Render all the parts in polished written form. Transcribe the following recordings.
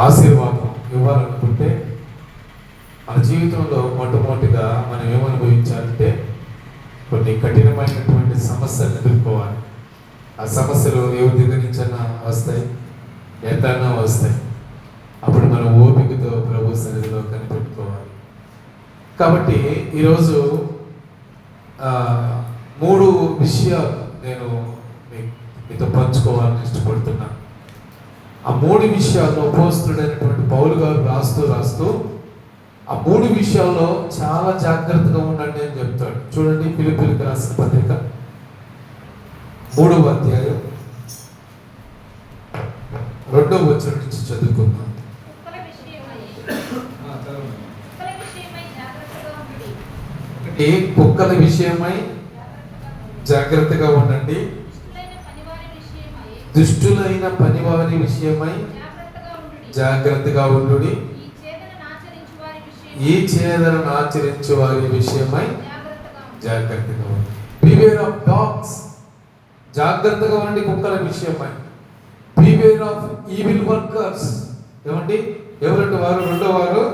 ఆశీర్వాదం ఇవ్వాలనుకుంటే మన జీవితంలో మొట్టమొదటిగా మనం ఏమనుభవించాలంటే కొన్ని కఠినమైనటువంటి సమస్యలు ఎదుర్కోవాలి. ఆ సమస్యలు ఎవరి దగ్గర నుంచైనా వస్తాయి, ఎంతైనా వస్తాయి. అప్పుడు మనం ఓపికతో ప్రభు సన్నిధిలో కనిపెట్టుకోవాలి. కాబట్టి ఈరోజు 3 విషయాలు నేను మీతో పంచుకోవాలని ఇష్టపడుతున్నాను. ఆ 3 విషయాల్లో అపోస్తలుడైనటువంటి పౌలు గారు రాస్తూ ఆ 3 విషయాల్లో చాలా జాగ్రత్తగా ఉండండి అని చెప్తాడు. చూడండి, ఫిలిప్పీయులకు రాసిన పత్రిక 3వ అధ్యాయం 2వ వచనం నుంచి చదువుకుందాం. కుక్కల విషయమై జాగ్రత్తగా ఉండండి, దుష్టులైన పనివారి విషయమై జాగ్రత్తగా ఉండుడి, ఈ చేదనను ఆచరించే వారి విషయమై జాగ్రత్తగా ఉండండి. బివేర్ ఆఫ్ డాగ్స్, జాగ్రత్తగా ఉండండి కుక్కల విషయమై. బివేర్ ఆఫ్ ఈవిల్ వర్కర్స్, ఏమండి ఎవరంటే వారు? 2వ వారు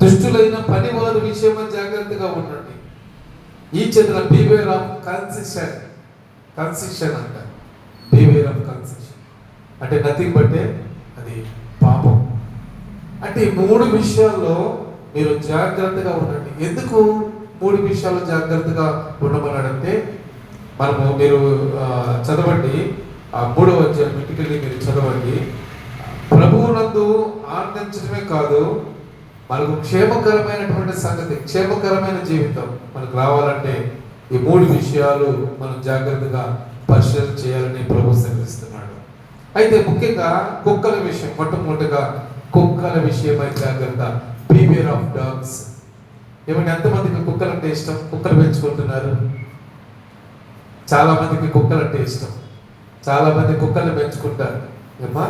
దుష్టులైన పనివారి విషయమై జాగ్రత్తగా ఉండండి. ఈ చేదన బివేర్ ఆఫ్ కన్సిషన్ అంట. బివేర్ ఆఫ్ కన్సిషన్ అంటే నథింగ్ బట్టే అది పాపం. అంటే ఈ 3 విషయాల్లో మీరు జాగ్రత్తగా ఉండండి. ఎందుకు 3 విషయాల్లో జాగ్రత్తగా ఉండమన్నాడంటే, మీరు చదవండి, ఆ 3వ అధ్యాయం ఇంటికెళ్ళి మీరు చదవండి. ప్రభువునందు ఆనందించడమే కాదు, మనకు క్షేమకరమైనటువంటి సంగతి, క్షేమకరమైన జీవితం మనకు రావాలంటే ఈ 3 విషయాలు మనం జాగ్రత్తగా పరిశీలన చేయాలని ప్రభు సెలవిస్తున్నాడు. అయితే ముఖ్యంగా కుక్కల విషయం, మొట్టమొదటిగా కుక్కల విషయమై జాగ్రత్త. Beware of dogs. ఏమంటే ఎంతమందికి కుక్కలు అంటే ఇష్టం? కుక్కలు పెంచుకుంటున్నారు. చాలా మందికి కుక్కలు అంటే ఇష్టం, చాలా మంది కుక్కల్ని పెంచుకుంటారు. ఏమా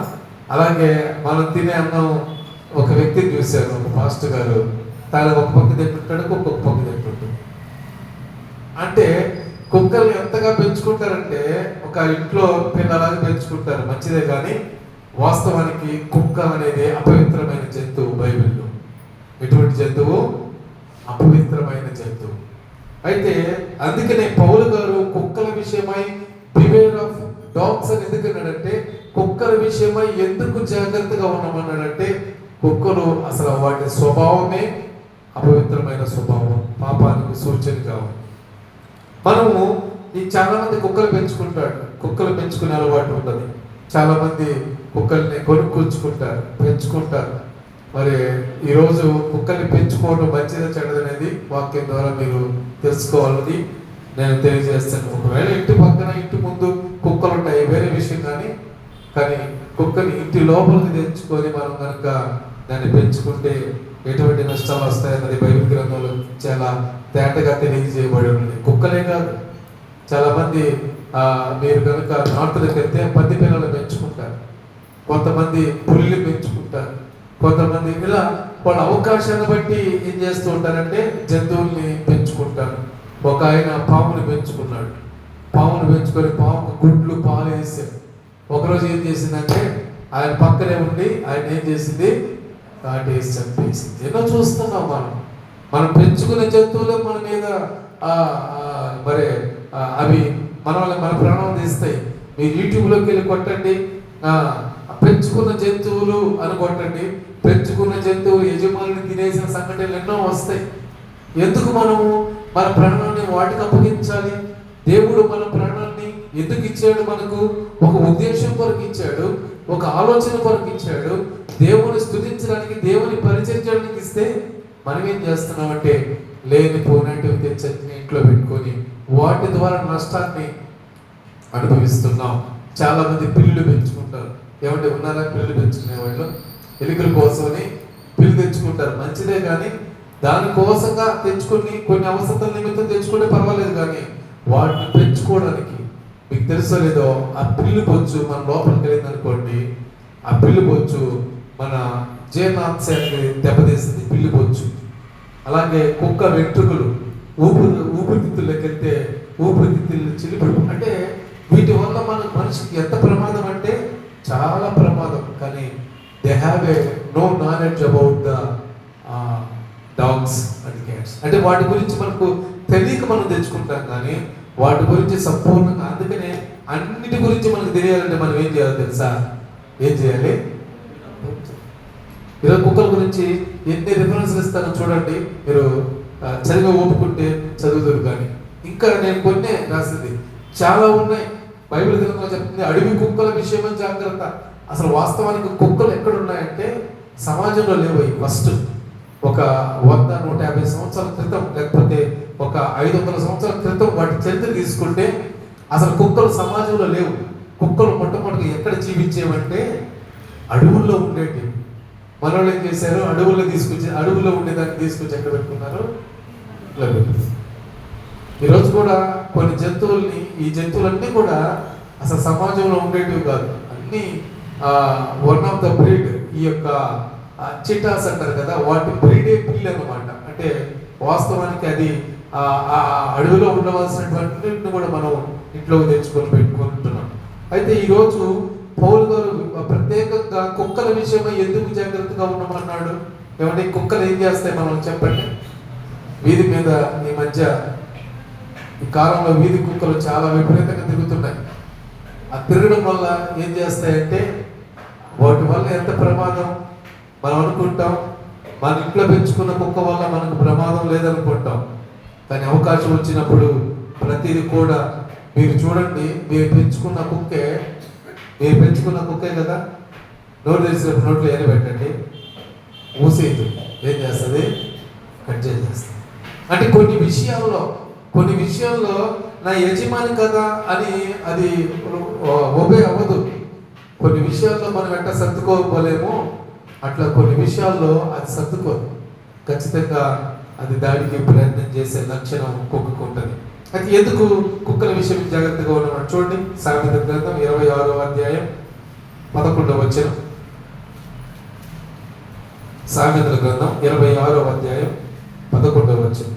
అలాగే మనం తినే అన్నం, ఒక వ్యక్తిని చూశారు, ఒక పాస్టర్ గారు, తాను ఒక పక్క తింటుంటాడు, కుక్క ఒక పక్క తింటుంటాడు. అంటే కుక్కల్ని ఎంతగా పెంచుకుంటారంటే ఒక ఇంట్లో పిల్లలాగా పెంచుకుంటారు, మంచిదే. కానీ వాస్తవానికి కుక్క అనేది అపవిత్రమైన జంతువు. బైబిల్లో ఎటువంటి జంతువు? అపవిత్రమైన జంతువు. అయితే అందుకనే పౌలు గారు కుక్కల విషయమై బివేర్ ఆఫ్ డాగ్స్ అని ఎందుకన్నాడంటే, కుక్కల విషయమై ఎందుకు జాగ్రత్తగా ఉండమన్నాడంటే, కుక్కలు అసలు వాటి స్వభావమే అపవిత్రమైన స్వభావం, పాపానికి సూచనగా ఉంది. మనము చాలా మంది కుక్కలు పెంచుకునే అలవాటు ఉంటుంది. చాలా మంది కుక్కల్ని కొనుక్కుంటారు, పెంచుకుంటారు. మరి ఈరోజు కుక్కల్ని పెంచుకోవడం మంచిదా చెడ్డదనేది వాక్యం ద్వారా మీరు తెలుసుకోవాలని నేను తెలియజేస్తాను. ఒకవేళ ఇంటి పక్కన, ఇంటి ముందు కుక్కలు ఉంటాయి, వేరే విషయం. కానీ కుక్కని ఇంటి లోపలికి తెచ్చుకొని మనం కనుక దాన్ని పెంచుకుంటే ఎటువంటి నష్టాలు వస్తాయన్నది బైబిల్ గ్రంథంలో చాలా తేటగా తెలియజేయబడి ఉంది. కుక్కలే కాదు, చాలా మంది మీరు కనుక నార్త్లకు వెళ్తే పంది పిల్లలు పెంచుకుంటారు, కొంతమంది పులిని పెంచుకుంటారు, కొంతమంది ఇలా వాళ్ళ అవకాశాన్ని బట్టి ఏం చేస్తూ ఉంటారంటే జంతువుల్ని పెంచుకుంటారు. ఒక ఆయన పాముని పెంచుకున్నాడు. పాముని పెంచుకొని పాముకు గుడ్లు పాలు వేసాడు. ఒకరోజు ఏం చేసిందంటే ఆయన పక్కనే ఉండి ఆయన ఏం చేసింది? కాటేసి చంపేసింది. ఎన్నో చూస్తున్నాం మనం పెంచుకునే జంతువులే మన మీద మరి అవి మన ప్రాణం తీస్తాయి. మీరు యూట్యూబ్లోకి వెళ్ళి కొట్టండి, పెంచుకున్న జంతువులు అని కొట్టండి. పెంచుకున్న జంతువులు యజమానిని తినేసిన సంఘటనలు ఎన్నో వస్తాయి. ఎందుకు మనము మన ప్రాణాన్ని వాటికి అప్పగించాలి? దేవుడు మన ప్రాణాన్ని ఎందుకు ఇచ్చాడు? మనకు ఒక ఉద్దేశం కొరకు ఇచ్చాడు, ఒక ఆలోచన కొరకు ఇచ్చాడు. దేవుని స్తుతించడానికి, దేవుని పరిచరించడానికి ఇస్తే మనం ఏం చేస్తున్నామంటే లేని పోయినట్టు తెచ్చి ఇంట్లో పెట్టుకొని వాటి ద్వారా నష్టాన్ని అనుభవిస్తున్నాం. చాలా మంది పిల్లులు పెంచుకుంటారు. ఏమంటే ఉన్నారా పిల్లులు పెంచుకునే వాళ్ళు? ఎలుకల కోసమని పిల్లు తెచ్చుకుంటారు, మంచిదే. కానీ దానికోసంగా తెచ్చుకొని కొన్ని అవసరాల నిమిత్తం తెచ్చుకుంటే పర్వాలేదు. కానీ వాటిని పెంచుకోవడానికి మీకు తెలుసో లేదో, ఆ పిల్లి బొచ్చు మన లోపలికి వెళ్ళింది అనుకోండి, ఆ పిల్లి బొచ్చు మన జీర్ణాంశాన్ని దెబ్బతీస్తుంది పిల్లి బొచ్చు. అలాగే కుక్క వెంట్రుకలు ఊపిరితిత్తుల్లోకి వెళ్తే ఊపిరితిత్తులు చిలిపి. అంటే వీటి వల్ల మన మనిషికి ఎంత ప్రమాదం అంటే చాలా ప్రమాదం. Have a no knowledge about the dogs and cats. అంటే వాటి గురించి మనకు తెలియక మనం తెచ్చుకుంటాం, కానీ వాటి గురించి సంపూర్ణంగా, అందుకనే అన్నిటి గురించి మనకు తెలియాలంటే మనం ఏం చేయాలో తెలుసా? ఏం చేయాలి? ఈరోజు కుక్కల గురించి ఎన్ని రిఫరెన్స్లు ఇస్తానో చూడండి, మీరు చదివి ఓపుకుంటే చదువుతారు. కానీ ఇంకా నేను కొన్ని రాసింది చాలా ఉన్నాయి. బైబిల్ గ్రంథంలో చెప్తుంది అడవి కుక్కల విషయమని జాగ్రత్త. అసలు వాస్తవానికి కుక్కలు ఎక్కడ ఉన్నాయంటే సమాజంలో లేవు. ఫస్ట్ ఒక 100-150 సంవత్సరాల క్రితం, లేకపోతే ఒక 500 సంవత్సరాల క్రితం వాటి చరిత్ర తీసుకుంటే అసలు కుక్కలు సమాజంలో లేవు. కుక్కలు మొట్టమొదటిగా ఎక్కడ జీవించేవంటే అడవుల్లో ఉండేవి. మనోళ్ళు ఏం చేశారు? అడవుల్లో ఉండేదాన్ని తీసుకొచ్చి ఎక్కడ పెట్టుకున్నారు? ఈరోజు కూడా కొన్ని జంతువుల్ని, ఈ జంతువులన్నీ కూడా అసలు సమాజంలో ఉండేటివి కాదు, అన్నీ వన్ ఆఫ్ ద బ్రీడ్. ఈ యొక్క చిటాస్ అంటారు కదా, వాటి బ్రీడే పిల్లి అన్నమాట. అంటే వాస్తవానికి అది అడవిలో ఉండవలసినటువంటి కూడా మనం ఇంట్లోకి తెచ్చుకొని పెట్టుకుంటున్నాం. అయితే ఈరోజు పౌలు గారు ప్రత్యేకంగా కుక్కల విషయమై ఎందుకు జాగ్రత్తగా ఉన్నామన్నాడు? ఏమంటే కుక్కలు ఏం చేస్తాయి మనం చెప్పండి? వీధి మీద ఈ మధ్య ఈ కాలంలో వీధి కుక్కలు చాలా విపరీతంగా తిరుగుతున్నాయి. ఆ తిరగడం వల్ల ఏం చేస్తాయంటే వాటి వల్ల ఎంత ప్రమాదం మనం అనుకుంటాం. మన ఇంట్లో పెంచుకున్న కుక్క వల్ల మనకు ప్రమాదం లేదనుకుంటాం, కానీ అవకాశం వచ్చినప్పుడు ప్రతిదీ కూడా మీరు చూడండి. మీరు పెంచుకున్న కుక్కే కదా, నోరు తెరిచినప్పుడు నోట్లో ఏది పెట్టండి, ఊసేది ఏం చేస్తుంది? కట్ చేసేస్తుంది. అంటే కొన్ని విషయాల్లో నా యజమాని కదా అని అది ఒబే అవ్వదు. కొన్ని విషయాల్లో మనం ఎట్లా సర్దుకోలేమో అట్లా కొన్ని విషయాల్లో అది సర్దుకోదు. ఖచ్చితంగా అది దాడికి ప్రయత్నం చేసే లక్షణం కుక్కకు ఉంటుంది. అయితే ఎందుకు కుక్కల విషయం జాగ్రత్తగా ఉన్నామని చూడండి. సామెతల గ్రంథం 26వ అధ్యాయం 11వ వచనం. సామెతల గ్రంథం 26వ అధ్యాయం 11వ వచనం.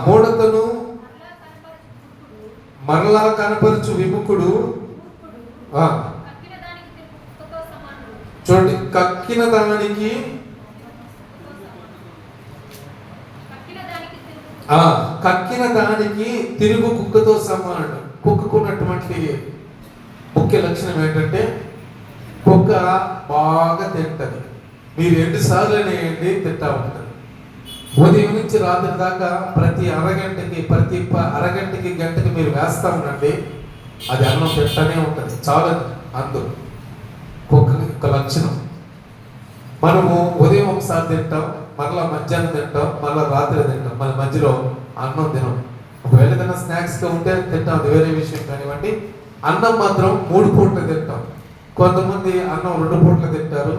మూఢతను మరలా కనపరచు విముఖుడు, చూడండి, కక్కిన దానికి తిరుగు కుక్కతో సమానుడు. కుక్కకున్నటువంటి ముఖ్య లక్షణం ఏంటంటే కుక్క బాగా తింటది. మీరు 2 సార్లు అనేయండి తింటా ఉంటుంది. ఉదయం నుంచి రాత్రి దాకా ప్రతి అరగంటకి గంటకి మీరు వేస్తా ఉండండి, అది అన్నం తింటానే ఉంటుంది. చాలా అందు కుక్క యొక్క లక్షణం. మనము ఉదయం ఒకసారి తింటాం, మరలా మధ్యాహ్నం తింటాం, మరలా రాత్రి తింటాం, మన మధ్యలో అన్నం తినం. ఒకవేళ ఏదైనా స్నాక్స్గా ఉంటే తింటాం, అది వేరే విషయం. కానివ్వండి, అన్నం మాత్రం 3 పూటలు తింటాం. కొంతమంది అన్నం 2 పూటలు తింటారు.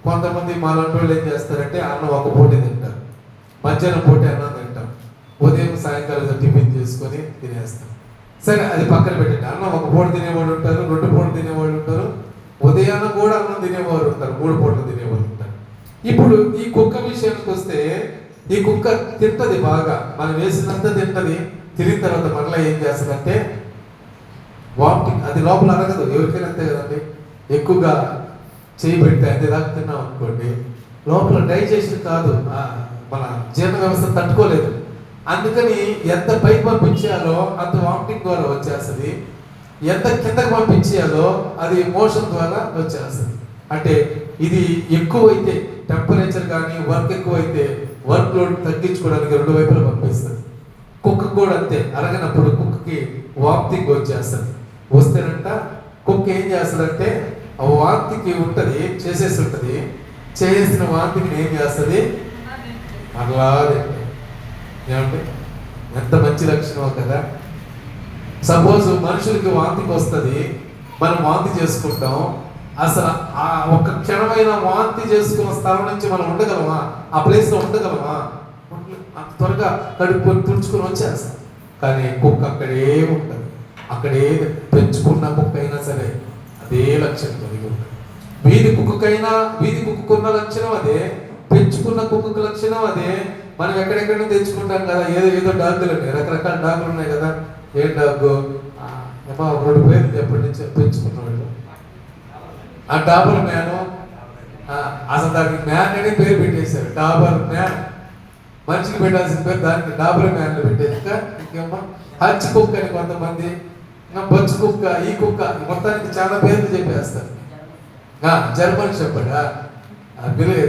కొంతమంది మాలాంటి వాళ్ళు ఏం చేస్తారంటే అన్నం 1 పూట తింటారు, మధ్యాహ్నం పూట అన్నం తింటాం, ఉదయం సాయంకాలం టిఫిన్ చేసుకొని తినేస్తాం. సరే, అది పక్కన పెట్టండి. అన్నం 1 పూట తినేవాళ్ళు ఉంటారు, 2 పూటలు తినేవాళ్ళు ఉంటారు, ఉదయాన్ని కూడా అన్నం తినేవారు ఉంటారు, 3 పూటలు తినేవాళ్ళు ఉంటారు. ఇప్పుడు ఈ కుక్క విషయానికి వస్తే, ఈ కుక్క తింటది బాగా, మనం వేసినంత తింటది. తిరిగిన తర్వాత మరలా ఏం చేస్తుందంటే వామిటింగ్. అది లోపల అరగదు, ఎవరికైనా అంతే కదండి. ఎక్కువగా చేయి పెడితే అన్ని దాకా తిన్నాం అనుకోండి, లోపల డైజెషన్ కాదు, మన జీర్ణ వ్యవస్థ తట్టుకోలేదు. అందుకని ఎంత పైకి పంపించాలో అంత వామిటింగ్ ద్వారా వచ్చేస్తుంది, ఎంత కిందకి పంపించేయాలో అది మోషన్ ద్వారా వచ్చేస్తుంది. అంటే ఇది ఎక్కువైతే టెంపరేచర్ కానీ వర్క్ ఎక్కువైతే వర్క్ లోడ్ తగ్గించుకోవడానికి 2 వైపులా పంపిస్తుంది. కుక్క కూడా అంతే, అరగనప్పుడు కుక్కకి వామిటింగ్ వచ్చేస్తుంది. వస్తేనంట కుక్క ఏం చేస్తుందంటే ఆ వాంతికి ఉంటుంది, చేసేసిన వాంతికి ఏం చేస్తుంది? అలా ఏమంటే ఎంత మంచి లక్షణం కదా. సపోజ్ మనుషులకి వాంతికి వస్తుంది, మనం వాంతి చేసుకుంటాం. అసలు ఆ ఒక్క క్షణమైన వాంతి చేసుకున్న స్థలం నుంచి మనం ఉండగలమా? ఆ ప్లేస్లో ఉండగలమా? త్వరగా కడుక్కొని తుడుచుకొని వచ్చేస్తాం. కానీ కుక్క అక్కడే ఉంటుంది. అక్కడే పెంచుకున్న కుక్క అయినా సరే అదే లక్షణం కలిగి ఉంటుంది. వీధి కుక్కకున్న లక్షణం అదే, పెంచుకున్న కుక్కకు లక్షణం అదే. మనం ఎక్కడెక్కడ తెచ్చుకుంటాం కదా, ఏదో డాగులు ఉన్నాయి, రకరకాల డాగులు ఉన్నాయి కదా. ఏ డాగ్? 2 పేర్లు చెప్పండి పెంచుకున్న వాళ్ళు. ఆ డాబర్ మ్యాను, అసలు దానికి మ్యాన్ అనే పేరు పెట్టేశారు. డాబర్ మ్యాన్, మనిషికి పెట్టాల్సిన పేరు దానికి డాబర్ మ్యాన్ పెట్టేది. ఇంకా ఇంకేమో హచ్ కుక్క అని కొంతమంది, బొచ్చు కుక్క, ఈ కుక్క, మొత్తానికి చాలా పేర్లు చెప్పేస్తారు. జర్మన్ షెపర్డ్,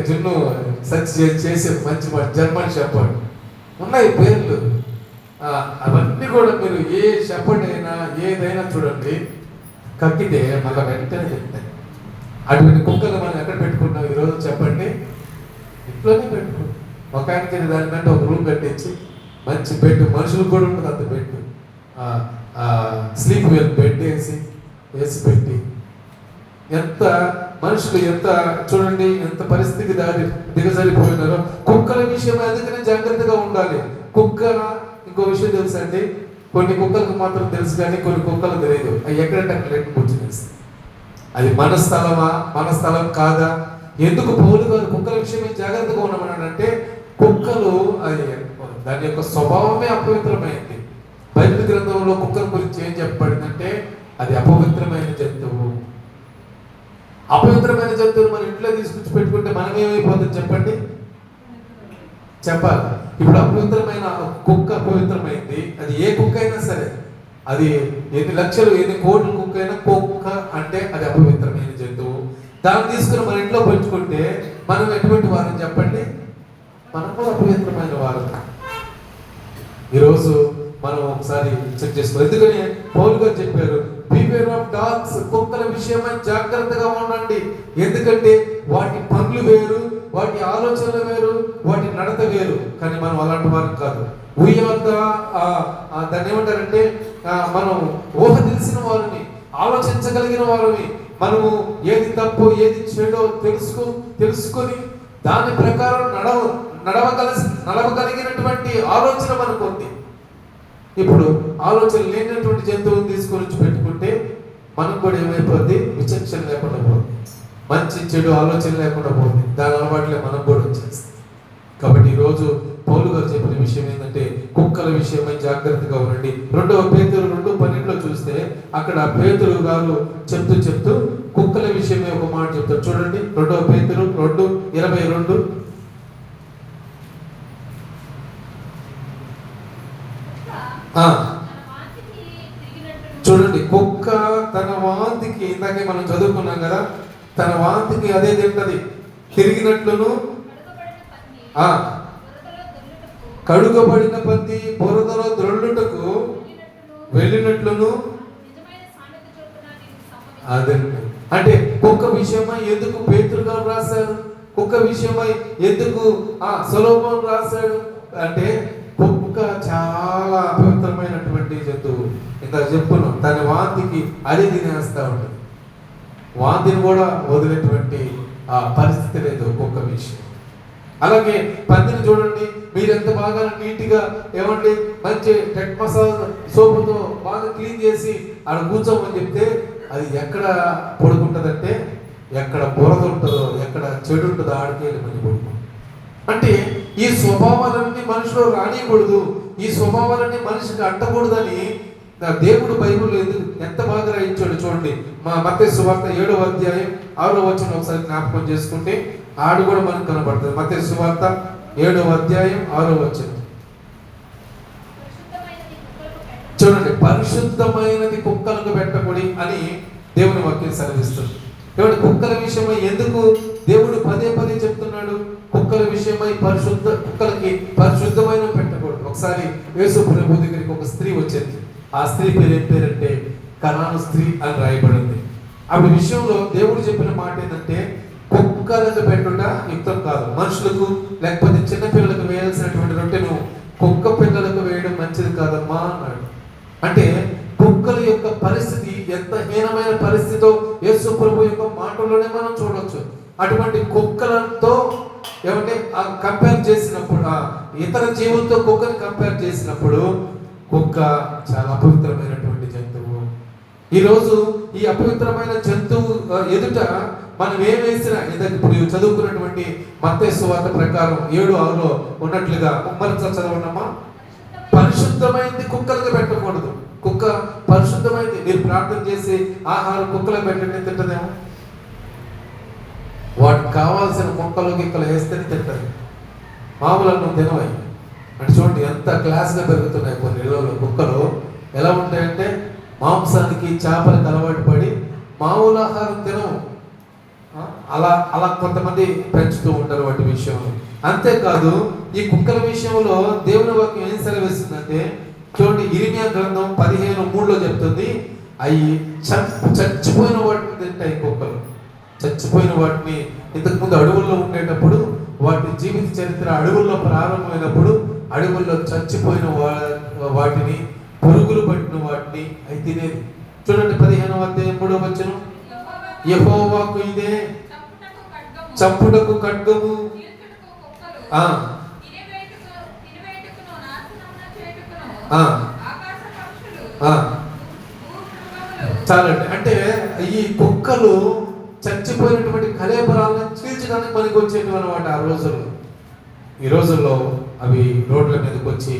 జున్ను సర్చ్ చేసే మంచి జర్మన్ షెపర్డ్, ఉన్నాయి పేర్లు. అవన్నీ కూడా మీరు ఏ షెపర్డ్ అయినా ఏదైనా చూడండి, కక్కితే మళ్ళీ వెంటనే చెప్తాయి. అటువంటి కుక్కలు మనం ఎక్కడ పెట్టుకుంటాం ఈరోజు చెప్పండి? ఇంట్లోనే పెట్టుకుంటాం. ఒక ఆయనకి దానికంటే ఒక రూమ్ కట్టించి మంచి బెడ్, మనుషులకు కూడా ఉంటుంది అంత బెడ్, స్లీప్ వెల్ బెడ్ వేసి పెట్టి, ఎంత మనుషులు ఎంత చూడండి ఎంత పరిస్థితికి దిగజారిపోయినారో. కుక్కల విషయం అందుకనే జాగ్రత్తగా ఉండాలి. కుక్క ఇంకో విషయం తెలుసా అండి, కొన్ని కుక్కలకు మాత్రం తెలుసు కానీ కొన్ని కుక్కలకు తెలియదు. అవి ఎక్కడంటే అక్కడ లెక్క కూర్చునేస్తాయి. అది మన స్థలమా మన స్థలం కాదా? ఎందుకు పౌలు గారు కుక్కల విషయమే జాగ్రత్తగా ఉన్నామన్నాడంటే, కుక్కలు అది దాని యొక్క స్వభావమే అపవిత్రమైంది. బైబిల్ గ్రంథంలో కుక్కల గురించి ఏం చెప్పబడిందంటే, అది అపవిత్రమైన జంతువు. అపవిత్రమైన జంతువులు మన ఇంట్లో తీసుకొచ్చి పెట్టుకుంటే మనం ఏమైపోతుంది చెప్పండి? చెప్పాలి. ఇప్పుడు అపవిత్రమైన కుక్క అపవిత్రమైంది. అది ఏ కుక్క అయినా సరే, అది ఎన్ని లక్షలు ఎన్ని కోట్ల కుక్క అయినా, కుక్క అంటే అది అపవిత్రమైన జంతువు. దాన్ని తీసుకుని మన ఇంట్లో పెంచుకుంటే మనం ఎటువంటి వారని చెప్పండి? మనం కూడా అపవిత్రమైన వారు. ఈరోజు మనం ఒకసారి చెక్ చేసుకోవాలి. ఎందుకని పౌలు గారు చెప్పారు, బివేర్ ఆఫ్ డాగ్స్, కుక్కల విషయమై జాగ్రత్తగా ఉండండి. ఎందుకంటే వాటి పనులు వేరు, వాటి ఆలోచనలు వేరు, వాటి నడత వేరు. కానీ మనం అలాంటి వారు కాదు. దాన్ని ఏమంటారంటే, మనం ఊహ తెలిసిన వారిని, ఆలోచించగలిగిన వారిని, మనము ఏది తప్పు ఏది చెడో తెలుసుకొని దాని ప్రకారం నడవగలిగినటువంటి ఆలోచన మనకు ఉంది. ఇప్పుడు ఆలోచన లేనటువంటి జంతువుని తీసుకొని వచ్చి పెట్టుకుంటే మనకు కూడా ఏమైపోద్ది? విచక్షణ లేకుండా పోతుంది, మంచి చెడు ఆలోచన లేకుండా పోతుంది. దాని అలవాట్లే మనకు కూడా వచ్చేస్తుంది. కాబట్టి ఈరోజు పౌలు గారు చెప్పిన విషయం ఏంటంటే, కుక్కల విషయమై జాగ్రత్తగా ఉండండి. 2 పేతురు 2:12 చూస్తే అక్కడ పేతురు గారు చెప్తూ కుక్కల విషయమే ఒక మాట చెప్తారు. చూడండి, 2 పేతురు 2:22. చూడండి, కుక్క తన వాంతికి, ఇందాకే మనం చదువుకున్నాం కదా, తన వాంతికి అదే తింటది, తిరిగినట్లును కడుగబడిన పంది బురదలో ద్రొల్లుటకు వెళ్ళినట్లును. అదే అంటే కుక్క విషయమై ఎందుకు పేతురు గారు రాశారు, కుక్క విషయమై ఎందుకు సొలొమోను రాశాడు అంటే, కుక్క చాలా అపవిత్రమైనటువంటి జంతువు. ఇంత చెప్పును, తన వాంతికి అది తినేస్తా ఉంటుంది. వాంతిని కూడా వదిలేటువంటి పరిస్థితి లేదు కుక్క విషయం. అలాగే పందిని చూడండి, మీరు ఎంత బాగా నీట్గా ఏమంటే మంచి టెక్ మసాజ్ సోపుతో బాగా క్లీన్ చేసి ఆడ కూర్చోమని చెప్తే అది ఎక్కడ పడుకుంటుందంటే, ఎక్కడ బురద ఉంటుందో, ఎక్కడ చెడు ఉంటుందో ఆడికి వెళ్ళి మళ్ళీ పడుకుంటుంది. అంటే ఈ స్వభావాలన్నీ మనిషిలో రానియకూడదు, ఈ స్వభావాలన్నీ మనిషికి అంటకూడదని దేవుడు బైబిల్ ఎంత బాగా రాయించాడు చూడండి. మత్తయి సువార్త 7వ అధ్యాయం 6వ వచనం ఒకసారి జ్ఞాపకం చేసుకుంటే ఆడు కూడా మనకు కనబడుతుంది. మత్తయి సువార్త 7వ అధ్యాయం 6వ వచనం చూడండి. పరిశుద్ధమైనది కుక్కలకు పెట్టకూడి అని దేవుని వాక్యం సెలవిస్తుంది. ఏమంటే కుక్కల విషయమై ఎందుకు దేవుడు పదే చెప్తున్నాడు? కుక్కల విషయమై కుక్కలకి పరిశుద్ధమైన పెట్టకూడదు. ఒకసారి యేసు ప్రభు దగ్గరికి ఒక స్త్రీ వచ్చింది. ఆ స్త్రీ పేరు ఏం పేరంటే కనాను స్త్రీ అని రాయబడింది. అప్పుడు విషయంలో దేవుడు చెప్పిన మాట ఏంటంటే, కుక్కలకు పెట్టుట యుక్తం కాదు, మనుషులకు లేకపోతే చిన్నపిల్లలకు వేయాల్సినటువంటి రొట్టెను కుక్క పిల్లలకు వేయడం మంచిది కాదమ్మా అన్నాడు. అంటే కుక్కల యొక్క పరిస్థితి ఎంత హీనమైన పరిస్థితితో యేసు ప్రభు యొక్క మాటల్లోనే మనం చూడవచ్చు. అటువంటి కుక్కలతో ఏమంటే కంపేర్ చేసినప్పుడు, ఇతర జీవులతో కుక్కని కంపేర్ చేసినప్పుడు కుక్క చాలా అపవిత్రమైనటువంటి జంతువు. ఈరోజు ఈ అపవిత్రమైన జంతువు ఎదుట మనం ఏం వేసినా, ఇప్పుడు చదువుకున్నటువంటి మత్తయి సువార్త ప్రకారం 7:6లో ఉన్నట్లుగా చదవనమ్మా, పరిశుద్ధమైంది కుక్కలకు పెట్టకూడదు. కుక్క పరిశుద్ధమైంది. మీరు ప్రార్థన చేసి ఆహారం కుక్కలకు పెట్టండి, తింటదేమో. వాటికి కావాల్సిన మొక్కలు గిక్కలు వేస్తేనే తింటారు. మామూలు నువ్వు తినవై అంటే చూడండి ఎంత క్లాస్గా పెరుగుతున్నాయి కొన్ని ఇళ్ళలో కుక్కలు. ఎలా ఉంటాయంటే మాంసానికి చేపలకు అలవాటు పడి మామూలు ఆహారం తినవు. అలా అలా కొంతమంది పెంచుతూ ఉంటారు వాటి విషయంలో. అంతేకాదు ఈ కుక్కల విషయంలో దేవుని వాక్యం ఏం సెలవిస్తుందంటే చూడండి, ఇర్మియా గ్రంథం 15:3 చెప్తుంది, అవి చచ్చిపోయిన వాటిని తింటాయి కుక్కలు. చచ్చిపోయిన వాటిని ఇంతకుముందు అడవుల్లో ఉండేటప్పుడు వాటి జీవిత చరిత్ర అడవుల్లో ప్రారంభమైనప్పుడు అడవుల్లో చచ్చిపోయిన వాటిని, పురుగులు పట్టిన వాటిని అవి తినేది. చూడండి 15వ అధ్యాయం 3వ వచనం, యెహోవాకు ఇదే చంపుటకు ఖడ్గము, చాలండి. అంటే ఈ కుక్కలు చచ్చిపోయినటువంటి కళేబరాలను చీల్చడానికి పనికి వచ్చేటివి అనమాట ఆ రోజుల్లో. ఈ రోజుల్లో అవి రోడ్ల మీదకి వచ్చి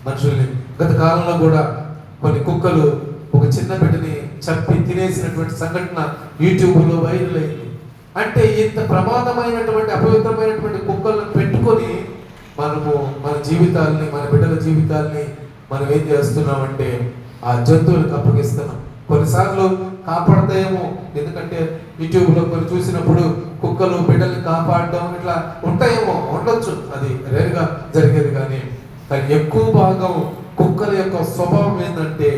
మనుషుల్ని, గత కాలంలో కూడా కొన్ని కుక్కలు ఒక చిన్న బిడ్డని చంపి తినేసినటువంటి సంఘటన యూట్యూబ్లో వైరల్ అయింది. అంటే ఇంత ప్రమాదమైనటువంటి అపవిత్రమైనటువంటి కుక్కలను పెట్టుకొని మనము మన జీవితాలని, మన బిడ్డల జీవితాలని మనం ఏం చేస్తున్నామంటే ఆ జంతువులకు అప్పగిస్తున్నాం. కొన్నిసార్లు కాపాడతాయేమో, ఎందుకంటే యూట్యూబ్లో కొన్ని చూసినప్పుడు కుక్కలు బిడ్డల్ని కాపాడడం ఇట్లా ఉంటాయేమో, ఉండొచ్చు, అది రేరుగా జరిగేది. కానీ ఎక్కువ భాగం కుక్కల యొక్క స్వభావం ఏంటంటే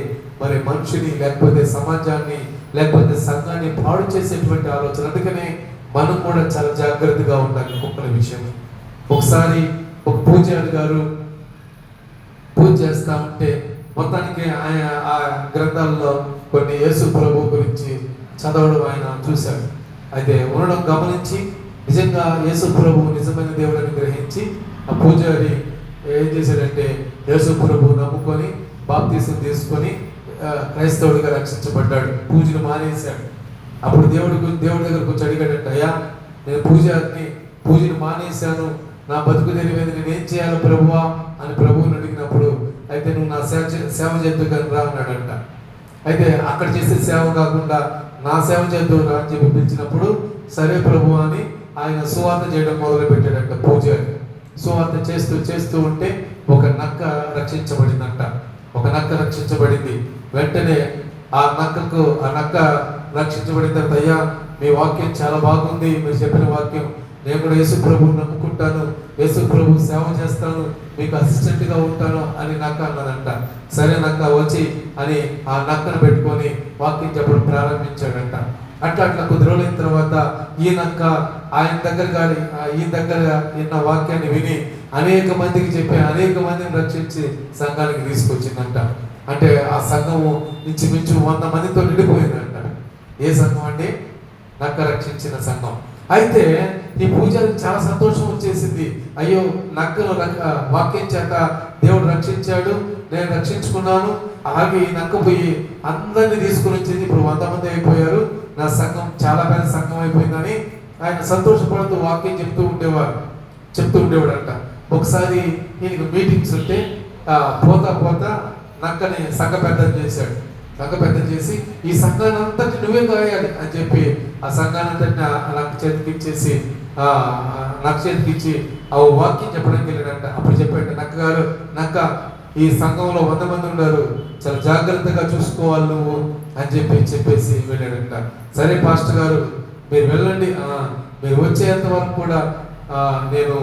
మరి మనిషిని లేకపోతే సమాజాన్ని లేకపోతే సంఘాన్ని పాడు చేసేటువంటి ఆలోచన. అందుకనే మనం కూడా చాలా జాగ్రత్తగా ఉండాలి కుక్కల విషయంలో. ఒకసారి ఒక పూజారి గారు పూజ చేస్తా ఉంటే మొత్తానికి ఆయన ఆ గ్రంథాల్లో కొన్ని యేసు ప్రభు గురించి చదవడం ఆయన చూశాడు. అయితే ఉండడం గమనించి నిజంగా యేసు ప్రభు నిజమైన దేవుడిని గ్రహించి ఆ పూజారి ఏం చేశాడంటే యేసు ప్రభు నమ్ముకొని బాప్తీసం తీసుకొని క్రైస్తవుడిగా రక్షించబడ్డాడు. పూజను మానేశాడు. అప్పుడు దేవుడి దగ్గరకు వచ్చి అడిగాడంట, అయ్యా నేను పూజను మానేశాను, నా బతుకు తెరివేది, నేను ఏం చేయాలి ప్రభువా అని ప్రభువుని అడిగినప్పుడు, అయితే నువ్వు నా సేవ చేద్దువు రా అన్నాడంట. అయితే అక్కడ చేసే సేవ కాకుండా నా సేవ చేద్దువు రా అని చెప్పి పిలిచినప్పుడు సరే ప్రభు అని ఆయన సువార్త చేయడం మొదలు పెట్టాడంట. పూజారి సువార్త చేస్తూ ఉంటే ఒక నక్క రక్షించబడిందంట. ఒక నక్క రక్షించబడింది. వెంటనే ఆ నక్క రక్షించబడిన తర్వాత, అయ్యా మీ వాక్యం చాలా బాగుంది, మీరు చెప్పిన వాక్యం, నేను కూడా యేసు ప్రభువుని నమ్ముకుంటాను, యేసు ప్రభు సేవ చేస్తాను, మీకు అసిస్టెంట్గా ఉంటాను అని నక్క అన్నదంట. సరే నక్క వచ్చి అని ఆ నక్కను పెట్టుకొని వాక్యం చెప్పడం ప్రారంభించాడంట. అట్లా కొద్ది రోజులైన తర్వాత ఈ నక్క ఈయన దగ్గర విన్న వాక్యాన్ని విని అనేక మందికి చెప్పి అనేక మందిని రక్షించి సంఘానికి తీసుకొచ్చిందంట. అంటే ఆ సంఘము ఇంచుమించు 100 మందితో నిండిపోయిందంట. ఏ సంఘం అంటే నక్క రక్షించిన సంఘం. అయితే ఈ పూజారికి చాలా సంతోషం వచ్చేసింది. అయ్యో నక్కను వాక్యం చేత దేవుడు రక్షించాడు, నేను రక్షించుకున్నాను, అలాగే ఈ నక్క పోయి అందరినీ తీసుకుని వచ్చింది, ఇప్పుడు 100 మంది అయిపోయారు, నా సంఘం చాలా పెద్ద సంఘం అయిపోయిందని ఆయన సంతోషపడుతూ వాక్యం చెప్తూ ఉండేవాడంట. ఒకసారి ఈయనకు మీటింగ్స్ ఉంటే పోతా నక్కని సంఘ పెద్దలు చేశాడు. సంఘ పెద్దలు చేసి ఈ సంఘాన్ని అంతటి నువ్వే కాయాలి అని చెప్పి ఆ సంఘాన్ని అంతటి నక్క చేతికిచ్చేసి ఆ వాక్యం చెప్పడానికి వెళ్ళాడంట. అప్పుడు చెప్పాడు, నక్క ఈ సంఘంలో 100 మంది ఉన్నారు, చాలా జాగ్రత్తగా చూసుకోవాలి నువ్వు అని చెప్పేసి వెళ్ళాడంట. సరే పాస్టర్ గారు మీరు వెళ్ళండి, మీరు వచ్చేంత వరకు కూడా నేను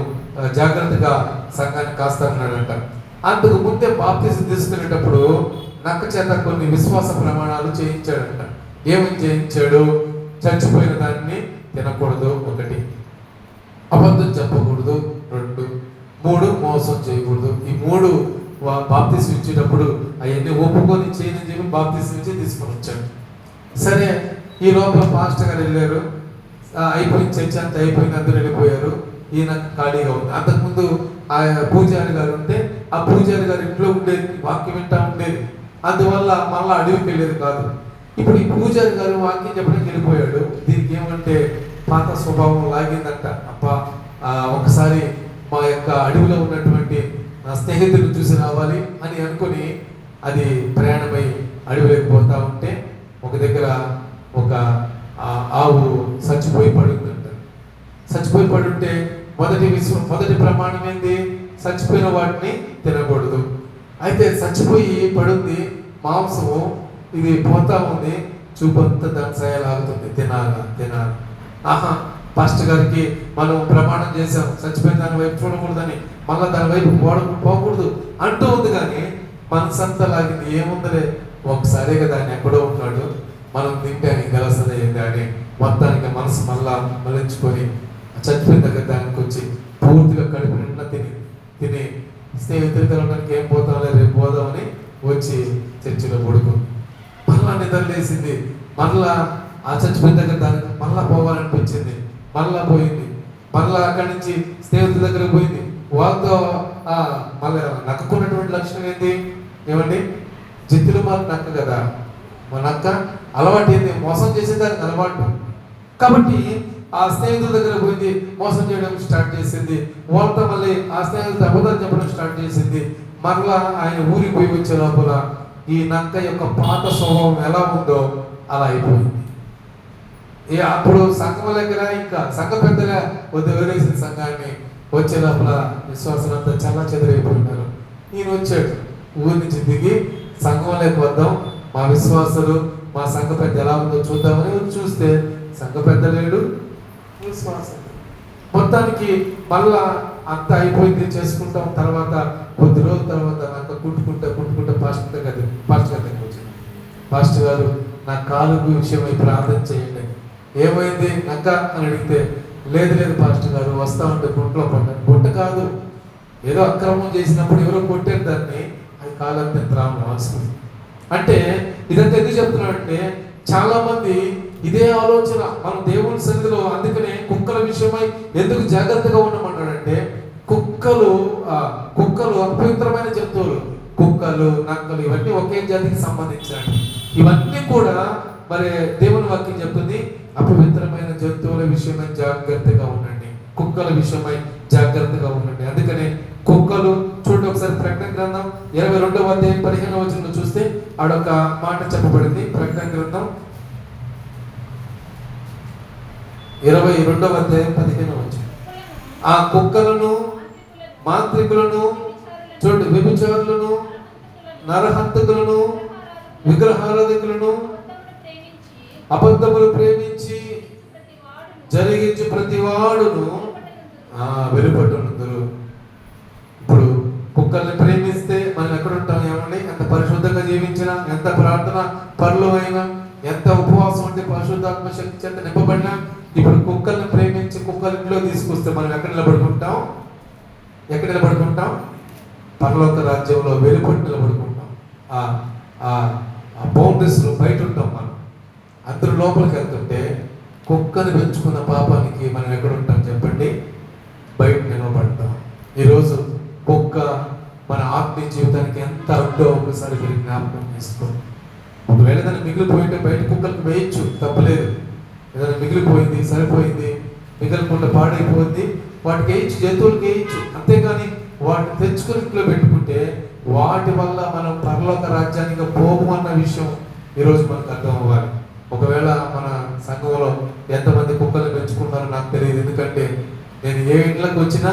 జాగ్రత్తగా సంఘాన్ని కాస్తానన్నాడంట. అంతకు ముందే బాప్తీసం తీసుకునేటప్పుడు నక్క చేత కొన్ని విశ్వాస ప్రమాణాలు చేయించాడంట. ఏమని చేయించాడు? చచ్చిపోయిన దాన్ని తినకూడదు 1, అబద్ధం చెప్పకూడదు 2, 3 మోసం చేయకూడదు. ఈ 3 బాప్తీసం ఇచ్చేటప్పుడు అవన్నీ ఒప్పుకొని చేయని చెప్పి బాప్తీసం ఇచ్చి తీసుకొని వచ్చాడు. సరే ఈ లోపల పాస్టర్ గారు వెళ్ళారు, అయిపోయింది, చర్చ అంతా అయిపోయింది, అందరూ వెళ్ళిపోయారు, ఈయన ఖాళీగా ఉంది. అంతకుముందు ఆ పూజారి గారు ఉంటే ఆ పూజారి గారు ఇంట్లో ఉండేది, వాక్యం వింటా ఉండేది, అందువల్ల మళ్ళీ అడవికి వెళ్ళేది కాదు. ఇప్పుడు ఈ పూజారి గారు వాక్యం చెప్పడానికి వెళ్ళిపోయాడు. దీనికి ఏమంటే పాత స్వభావం లాగిందంట. అబ్బా ఒకసారి మా యొక్క అడవిలో ఉన్నటువంటి నా స్నేహితులను చూసి రావాలి అని అనుకుని అది ప్రయాణమై అడవిలోకి పోతా ఉంటే ఒక దగ్గర ఒక ఆవు చచ్చిపోయి పడిందంట. చచ్చిపోయి పడి ఉంటే మొదటి ప్రమాణం ఏంది? చచ్చిపోయిన వాటిని తినకూడదు. అయితే చచ్చిపోయి పడుంది, మాంసము ఇది పోతా ఉంది, చూపంతా దాని సయలాగుతుంది, తినాలా. ఆహా, పాస్టర్ గారికి మనం ప్రమాణం చేసాం చచ్చిపోయిన దాని వైపు చూడకూడదని, మళ్ళీ దాని వైపు పోకూడదు అంటూ ఉంది. కానీ మనసంతా లాగింది, ఏముందలే ఒకసారిగా దాన్ని ఎక్కడో ఉన్నాడు, మనం తింటే అని గెలసది ఏంటి అని మొత్తానికి మనసు మళ్ళా మళ్ళించుకొని చచ్చిపోయిన దగ్గర దానికి వచ్చి పూర్తిగా కడుపు నిండా తిని స్నేహితులు కలవడానికి ఏం పోతాంలే రేపు పోదామని వచ్చి చర్చిలో పడుకుంది. మళ్ళా నిద్ర లేసింది, మళ్ళా ఆ చచ్చిపోయిన దగ్గర దానికి మళ్ళా పోవాలనిపించింది, మళ్ళా పోయింది. మళ్ళా అక్కడి నుంచి స్నేహితుల దగ్గర పోయింది. వాళ్ళతో మళ్ళీ నక్కున్నటువంటి లక్షణం ఏంటి? ఏమండి, జిత్తులు మాకు నక్క కదా, మా నక్క అలవాటు ఏంది? మోసం చేసేదానికి అలవాటు. కాబట్టి ఆ స్నేహితుల దగ్గర పోయింది, మోసం చేయడం స్టార్ట్ చేసింది. వాళ్ళతో మళ్ళీ ఆ స్నేహితులతో అబద్ధాలు చెప్పడం స్టార్ట్ చేసింది. మరలా ఆయన ఊరికి పోయి వచ్చే లోపల ఈ నక్క యొక్క పాత స్వభావం ఎలా ఉందో అలా అయిపోయింది. అప్పుడు సంఘం దగ్గర ఇంకా సంఘ పెద్దగా వదిలేసిన సంఘాన్ని వచ్చే లోపల విశ్వాసులంతా చల్ల చెదిరైపోయినారు. ఈయన వచ్చాడు, ఊరి నుంచి దిగి సంఘంలోకి వద్దాం, మా విశ్వాసులు మా సంఘ పెద్ద ఎలా ఉందో చూద్దామని చూస్తే సంఘ పెద్ద లేడు, విశ్వాసం. మొత్తానికి మళ్ళా అంత అయిపోయింది, చేసుకుంటాం. తర్వాత కొద్ది రోజుల తర్వాత నాకు కుట్టుకుంటే పాస్టర్ దగ్గరికి వచ్చింది. పాస్టర్ గారు, నా కాలు విషయమై ప్రార్థన చేయండి. ఏమైంది నక్క అని అడిగితే, లేదు పాస్టర్ గారు, వస్తా ఉంటే గుంట్లో పడ్డాను. గుంట కాదు, ఏదో అక్రమం చేసినప్పుడు ఎవరో కొట్టారు దాన్ని, అది కాలంతా త్రామం వస్తుంది. అంటే ఇదంతా ఎందుకు చెప్తున్నానంటే, చాలా మంది ఇదే ఆలోచన మనం దేవుని సన్నిధిలో. అందుకనే కుక్కల విషయమై ఎందుకు జాగ్రత్తగా ఉండమన్నాడంటే, కుక్కలు అపవిత్రమైన జంతువులు. కుక్కలు, నక్కలు ఇవన్నీ ఒకే జాతికి సంబంధించినవి. ఇవన్నీ కూడా మరి దేవుని వాక్యం చెప్తుంది, అపవిత్రమైన జంతువుల విషయమై జాగ్రత్తగా ఉండండి, కుక్కల విషయమై జాగ్రత్తగా ఉండండి. అందుకనే కుక్కలు చూడండి, ఒకసారి ప్రకటన గ్రంథం 22వ అధ్యాయం 15వ వచనంలో చూస్తే ఆడొక మాట చెప్పబడింది. ప్రకటన గ్రంథం 22వ అధ్యాయం 15వ వచనం, ఆ కుక్కలను, మాంత్రికులను, చూడండి, వ్యభిచారులను, నరహంతకులను, విగ్రహారాధికులను, అబద్ధములు ప్రేమించి జరిగించి ప్రతి వాడును వెలుపట్టునందురు. ఇప్పుడు కుక్కల్ని ప్రేమిస్తే మనం ఎక్కడ ఉంటాం? ఏమండి, ఎంత పరిశుద్ధంగా జీవించినా, ఎంత ప్రార్థన పరులు అయినా, ఎంత ఉపవాసం అంటే పరిశుద్ధాత్మ శక్తి చేత నింపబడినా, ఇప్పుడు కుక్కల్ని ప్రేమించి కుక్కల ఇంట్లో తీసుకొస్తే మనం ఎక్కడ నిలబడుకుంటాం? పరలోక రాజ్యంలో వెలుపట్టు నిలబడుకుంటాం. ఆ బౌండరీస్ బయట ఉంటాం. మనం అందరూ లోపలికి వెళ్తుంటే కుక్కని పెంచుకున్న పాపానికి మనం ఎక్కడ ఉంటాం చెప్పండి? బయట నిలబడతాం. ఈరోజు కుక్క మన ఆత్మీయ జీవితానికి ఎంత అడ్డో ఒకసారి మీరు జ్ఞాపకం చేసుకోండి. ఒకవేళ ఏదైనా మిగిలిపోయింటే బయట కుక్కలకు వేయచ్చు, తప్పలేదు. ఏదైనా మిగిలిపోయింది, సరిపోయింది, మిగలకుండా పాడైపోయింది, వాటికి వేయచ్చు, జంతువులకి వేయచ్చు. అంతేగాని వాటిని తెచ్చుకుని ఇంట్లో పెట్టుకుంటే వాటి వల్ల మనం పరలోక రాజ్యానికి పోము అన్న విషయం ఈరోజు మనకు అర్థం అవ్వాలి. ఒకవేళ మన సంఘంలో ఎంతమంది కుక్కలు పెంచుకున్నారో నాకు తెలియదు, ఎందుకంటే నేను ఏ ఇంట్లోకి వచ్చినా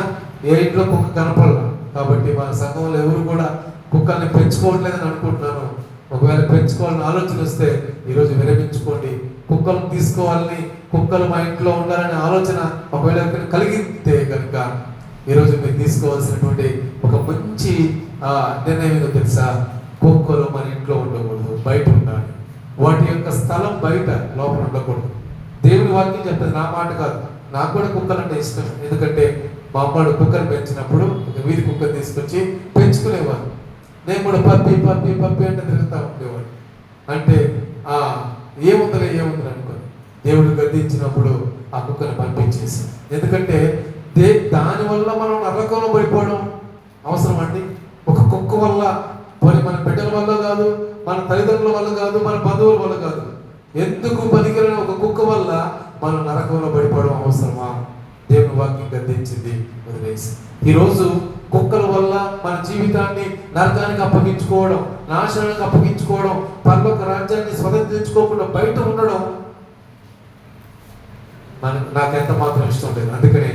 ఏ ఇంట్లో కుక్క కనపడలా. కాబట్టి మన సంఘంలో ఎవరు కూడా కుక్కల్ని పెంచుకోవట్లేదని అనుకుంటున్నాను. ఒకవేళ పెంచుకోవాలని ఆలోచన వస్తే ఈరోజు విరమించుకోండి. కుక్కలను తీసుకోవాలని, కుక్కలు మా ఇంట్లో ఉండాలనే ఆలోచన ఒకవేళ కలిగితే కనుక ఈరోజు మీరు తీసుకోవాల్సినటువంటి ఒక మంచి నిర్ణయం ఏదో తెలుసా? కుక్కలు మన ఇంట్లో ఉండకూడదు, బయట ఉండాలి. వాటి యొక్క స్థలం బయట, లోపల ఉండకూడదు. దేవుని వాక్యం చెప్తుంది, నా మాట కాదు. నాకు కూడా కుక్కలు అంటే ఇష్టం, ఎందుకంటే మా అమ్మాడు కుక్కను పెంచినప్పుడు ఒక వీధి కుక్కను తీసుకొచ్చి పెంచుకునేవాడు. నేను కూడా పప్పి అంటే తిరుగుతూ ఉండేవాడు. అంటే ఏముందలే అనుకోని దేవుడు గద్దించినప్పుడు ఆ కుక్కను పంపించేసి, ఎందుకంటే దానివల్ల మనం నరకంలో పడిపోవడం అవసరం అండి. ఒక కుక్క వల్ల మన బిడ్డల వల్ల కాదు, మన తల్లిదండ్రుల వల్ల కాదు, మన బంధువుల వల్ల కాదు, ఎందుకు పనికిరాని ఒక కుక్క వల్ల మనం నరకంలో పడిపోవడం అవసరమా? దేవుని వాక్యం గద్దించింది, వదిలేసి. ఈరోజు కుక్కల వల్ల మన జీవితాన్ని నరకానికి అప్పగించుకోవడం, నాశనానికి అప్పగించుకోవడం, పరలోక రాజ్యాన్ని స్వతంత్రించుకోకుండా బయట ఉండడం నాకు ఎంత మాత్రం ఇష్టం లేదు, అందుకని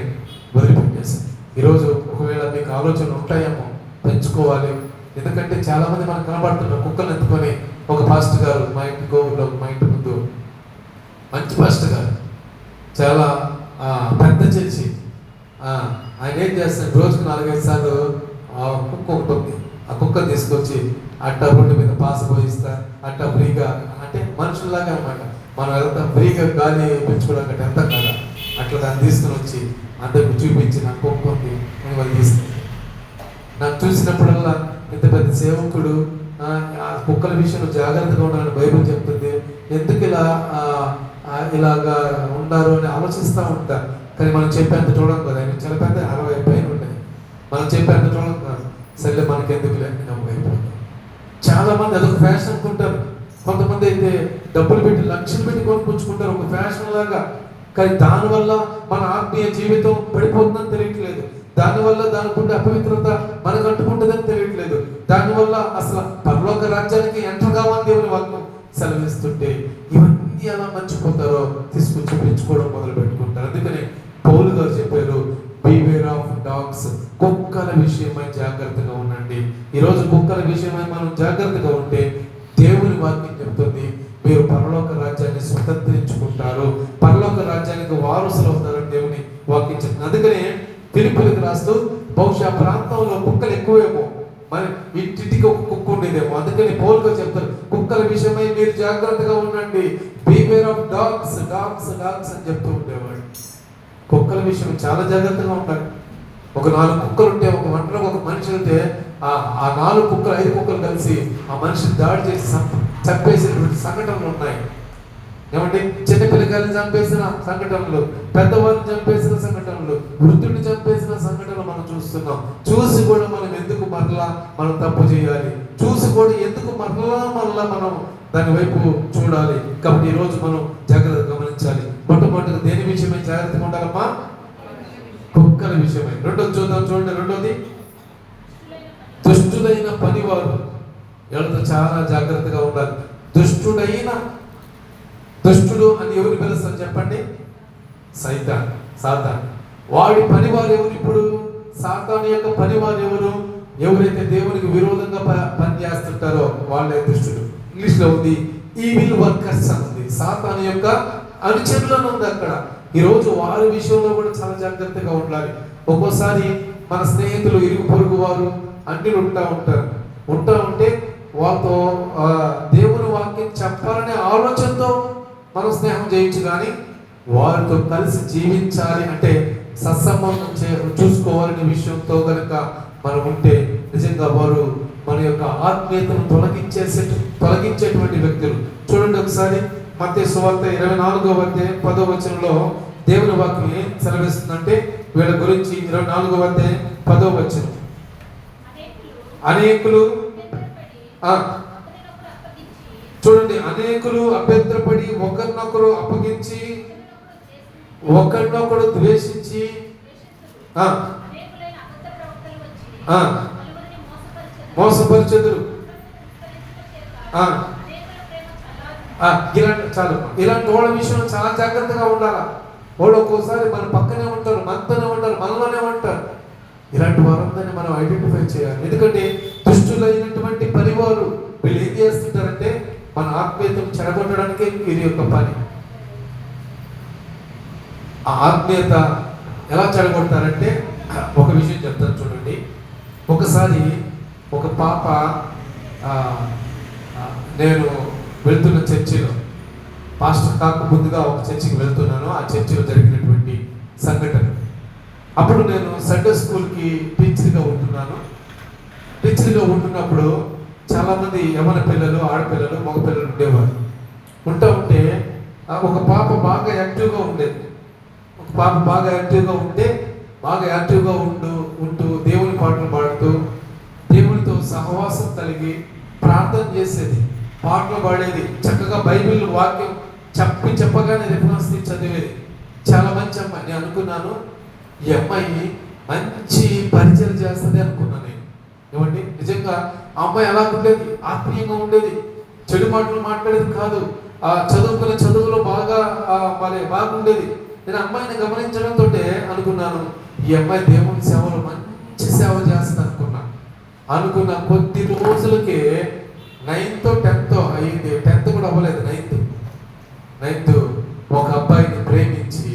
వదిలిపెట్టేసాను. ఈరోజు ఒకవేళ మీకు ఆలోచనలు ఉంటాయేమో, పెంచుకోవాలి. ఎందుకంటే చాలామంది మనకు కనబడుతున్నారు కుక్కలు ఎత్తుకొని. ఒక పాస్టర్ గారు మా ఇంటి గోవులో, మా ఇంటి ముందు మంచి పాస్టర్ గారు, చాలా పెద్ద చర్చి, ఆయన ఏం చేస్తారు, రోజుకు 4-5 సార్లు కుక్క ఒకటి ఉంది, ఆ కుక్క తీసుకొచ్చి అట్టా రోడ్డు మీద పాస్ పోయిస్తా, అట్టా ఫ్రీగా, అంటే మనుషుల్లాగా అనమాట. మనం ఎంత ఫ్రీగా గాలి పెంచుకోవడానికి ఎంత కదా, అట్లా దాన్ని తీసుకుని వచ్చి అందరికి చూపించి నాకు కుక్క ఉంది అని వాళ్ళు తీసుకుంది. నాకు చూసినప్పుడల్లా ఇంత పెద్ద సేవకుడు ఆ కుక్కల విషయంలో జాగ్రత్తగా ఉండాలని బైబిల్ చెప్తుంది, ఎందుకు ఇలాగా ఉండారు అని ఆలోచిస్తూ ఉంటా. కానీ మనం చెప్పేంత చూడం కదా, ఆయన చాలా పెద్ద 60 పైన ఉంటాయి, మనం చెప్పేంత చూడం కాదు. సరే మనకి ఎందుకు లేని నమ్మకైపోతాం. చాలా మంది అదొక ఫ్యాషన్ అనుకుంటారు. కొంతమంది అయితే డబ్బులు పెట్టి లక్షలు పెట్టి కొనుక్కుంటారు ఒక ఫ్యాషన్ లాగా. కానీ దానివల్ల మన ఆత్మీయ జీవితం పడిపోతుందని తెలియట్లేదు. దానివల్ల దానికి ఉండే అపవిత్రత మనకు అంటుకుంటుందని తెలియట్లేదు. దానివల్ల అసలు పరలోక రాజ్యానికి ఎంటర్ కావాలి దేవుని వాక్యం సెలవిస్తుంటే ఇవన్నీ ఎలా మర్చిపోతారో తీసుకొచ్చి పెంచుకోవడం మొదలు పెట్టుకుంటారు. అందుకని పౌలు గారు చెప్పారు, బివేర్ ఆఫ్ డాగ్స్, కుక్కల విషయమై జాగ్రత్తగా ఉండండి. ఈరోజు కుక్కల విషయమై మనం జాగ్రత్తగా ఉంటే దేవుని వాక్యం చెప్తుంది, మీరు పరలోక రాజ్యాన్ని స్వతంత్రించుకుంటారు, పరలోక రాజ్యానికి వారసులు అవుతారని దేవుని వాక్యం చెప్తుంది. అందుకనే ఫిలిప్పీయులకు రాస్తూ, బహుశా ప్రాంతంలో కుక్కలు ఎక్కువేమో, మరి ఇంటికి ఒక కుక్క ఉండేదేమో, అందుకని పౌలు గారు చెప్తారు, కుక్కల విషయమై మీరు జాగ్రత్తగా ఉండండి, beware of dogs, dogs dogs అని చెప్తూ ఉండేవాడు. కుక్కల విషయం చాలా జాగ్రత్తగా ఉంటారు. ఒక 4 కుక్కలు ఉంటే, ఒక ఒంటరిగా ఒక మనిషి ఉంటే ఆ 4 కుక్కలు 5 కుక్కలు కలిసి ఆ మనిషిని దాడి చేసి చంపేసినటువంటి సంఘటనలు ఉన్నాయి. ఏమంటే చిన్నపిల్లకాయలను చంపేసిన సంఘటనలు, పెద్దవాళ్ళని చంపేసిన సంఘటనలు, వృద్ధుడిని చంపేసిన సంఘటనలు మనం చూస్తున్నాం. చూసి కూడా మనం ఎందుకు మరలా మనం తప్పు చేయాలి, చూసి కూడా ఎందుకు మరలా మనం దాని వైపు చూడాలి. కాబట్టి ఈరోజు మనం జాగ్రత్తగా గమనించాలి. మొట్టమొదటిగా దేని విషయమై జాగ్రత్తగా ఉండాలమ్మా? కుక్కల విషయమై. రెండోది చూద్దాం, చూడండి. రెండోది దుష్టుడైన పనివారు. ఎవరితో చాలా జాగ్రత్తగా ఉండాలి. దుష్టుడు అని ఎవరు పిలుస్తారు చెప్పండి? సాతాన్. వాడి పనివారు ఎవరు? ఇప్పుడు సాతాను యొక్క పనివారు ఎవరు? ఎవరైతే దేవునికి విరోధంగా పనిచేస్తుంటారో వాళ్ళే దుష్టుడు. ఇంగ్లీష్లో ఉంది ఈవిల్ వర్కర్స్ అని ఉంది. సాతాను యొక్క అనుచరులను ఉంది అక్కడ. ఈరోజు వారి విషయంలో కూడా చాలా జాగ్రత్తగా ఉండాలి. ఒక్కోసారి మన స్నేహితులు, ఇరుగు పొరుగు వారు అన్ని ఉంటా ఉంటే వాళ్ళతో దేవుని వాక్యం చెప్పాలనే ఆలోచనతో మనం స్నేహం చేయొచ్చు. కానీ వారితో కలిసి జీవించాలి అంటే సత్సంబంధం చూసుకోవాలనే విషయంతో కనుక మనం ఉంటే నిజంగా వారు మన యొక్క ఆత్మీయతను తొలగించేటువంటి వ్యక్తులు. చూడండి ఒకసారి మత్తయి సువార్త 24వ అధ్యాయం 10వ వచనంలో దేవుని వాక్యం ఏం సెలవిస్తుందంటే వీళ్ళ గురించి 24వ అధ్యాయం 10వ వచనం, అనేకులు చూడండి, అనేకులు అభ్యంతరపడి ఒకరినొకరు అప్పగించి ఒకరినొకరు ద్వేషించి మోసపరిచెదరు. ఇలాంటి వాళ్ళ విషయంలో చాలా జాగ్రత్తగా ఉండాలా. వాళ్ళు ఒక్కోసారి మన పక్కనే ఉంటారు, మనతోనే ఉంటారు, మనలోనే ఉంటారు. ఇలాంటి వారందరినీ మనం ఐడెంటిఫై చేయాలి. ఎందుకంటే దుష్టులైనటువంటి పనివారు వీళ్ళు ఏం చేస్తుంటారంటే మన ఆత్మీయతను చెడగొట్టడానికే వీరి యొక్క పని. ఆ ఆత్మీయత ఎలా చెడగొడతారంటే ఒక విషయం చెప్తాను చూడండి. ఒకసారి ఒక పాప, నేను వెళ్తున్న చర్చిలో, పాస్టర్ కాక ముందుగా ఒక చర్చికి వెళ్తున్నాను. ఆ చర్చిలో జరిగినటువంటి సంఘటన. అప్పుడు నేను సండే స్కూల్కి టీచర్గా ఉంటున్నప్పుడు చాలామంది యవన పిల్లలు, ఆడపిల్లలు, మగపిల్లలు ఉండేవారు. ఉంటే ఒక పాప బాగా యాక్టివ్గా ఉండేది. ఒక పాప బాగా యాక్టివ్గా ఉంటూ దేవుని పాటలు పాడుతూ దేవునితో సహవాసం కలిగి ప్రార్థన చేసేది, పాటలు పాడేది, చక్కగా బైబిల్ వాక్యం చెప్పగానే రిఫరెన్స్ చదివేది. చాలా మంచి అమ్మాయి. నేను అనుకున్నాను ఈ అమ్మాయి మంచి పరిచయం చేస్తుంది అనుకున్నాను నేను. ఏమండి, నిజంగా ఆ అమ్మాయి ఎలా ఉండేది? ఆత్మీయంగా ఉండేది, చెడు మాటలు మాట్లాడేది కాదు. చదువుకునే చదువులో బాగుండేది. నేను అమ్మాయిని గమనించడంతో అనుకున్నాను, ఈ అమ్మాయి దేవుని సేవలో మంచి సేవ చేస్తుంది అనుకున్న కొద్ది రోజులకే 9th 10th అయింది. 10th కూడా అవ్వలేదు, 9th ఒక అబ్బాయిని ప్రేమించి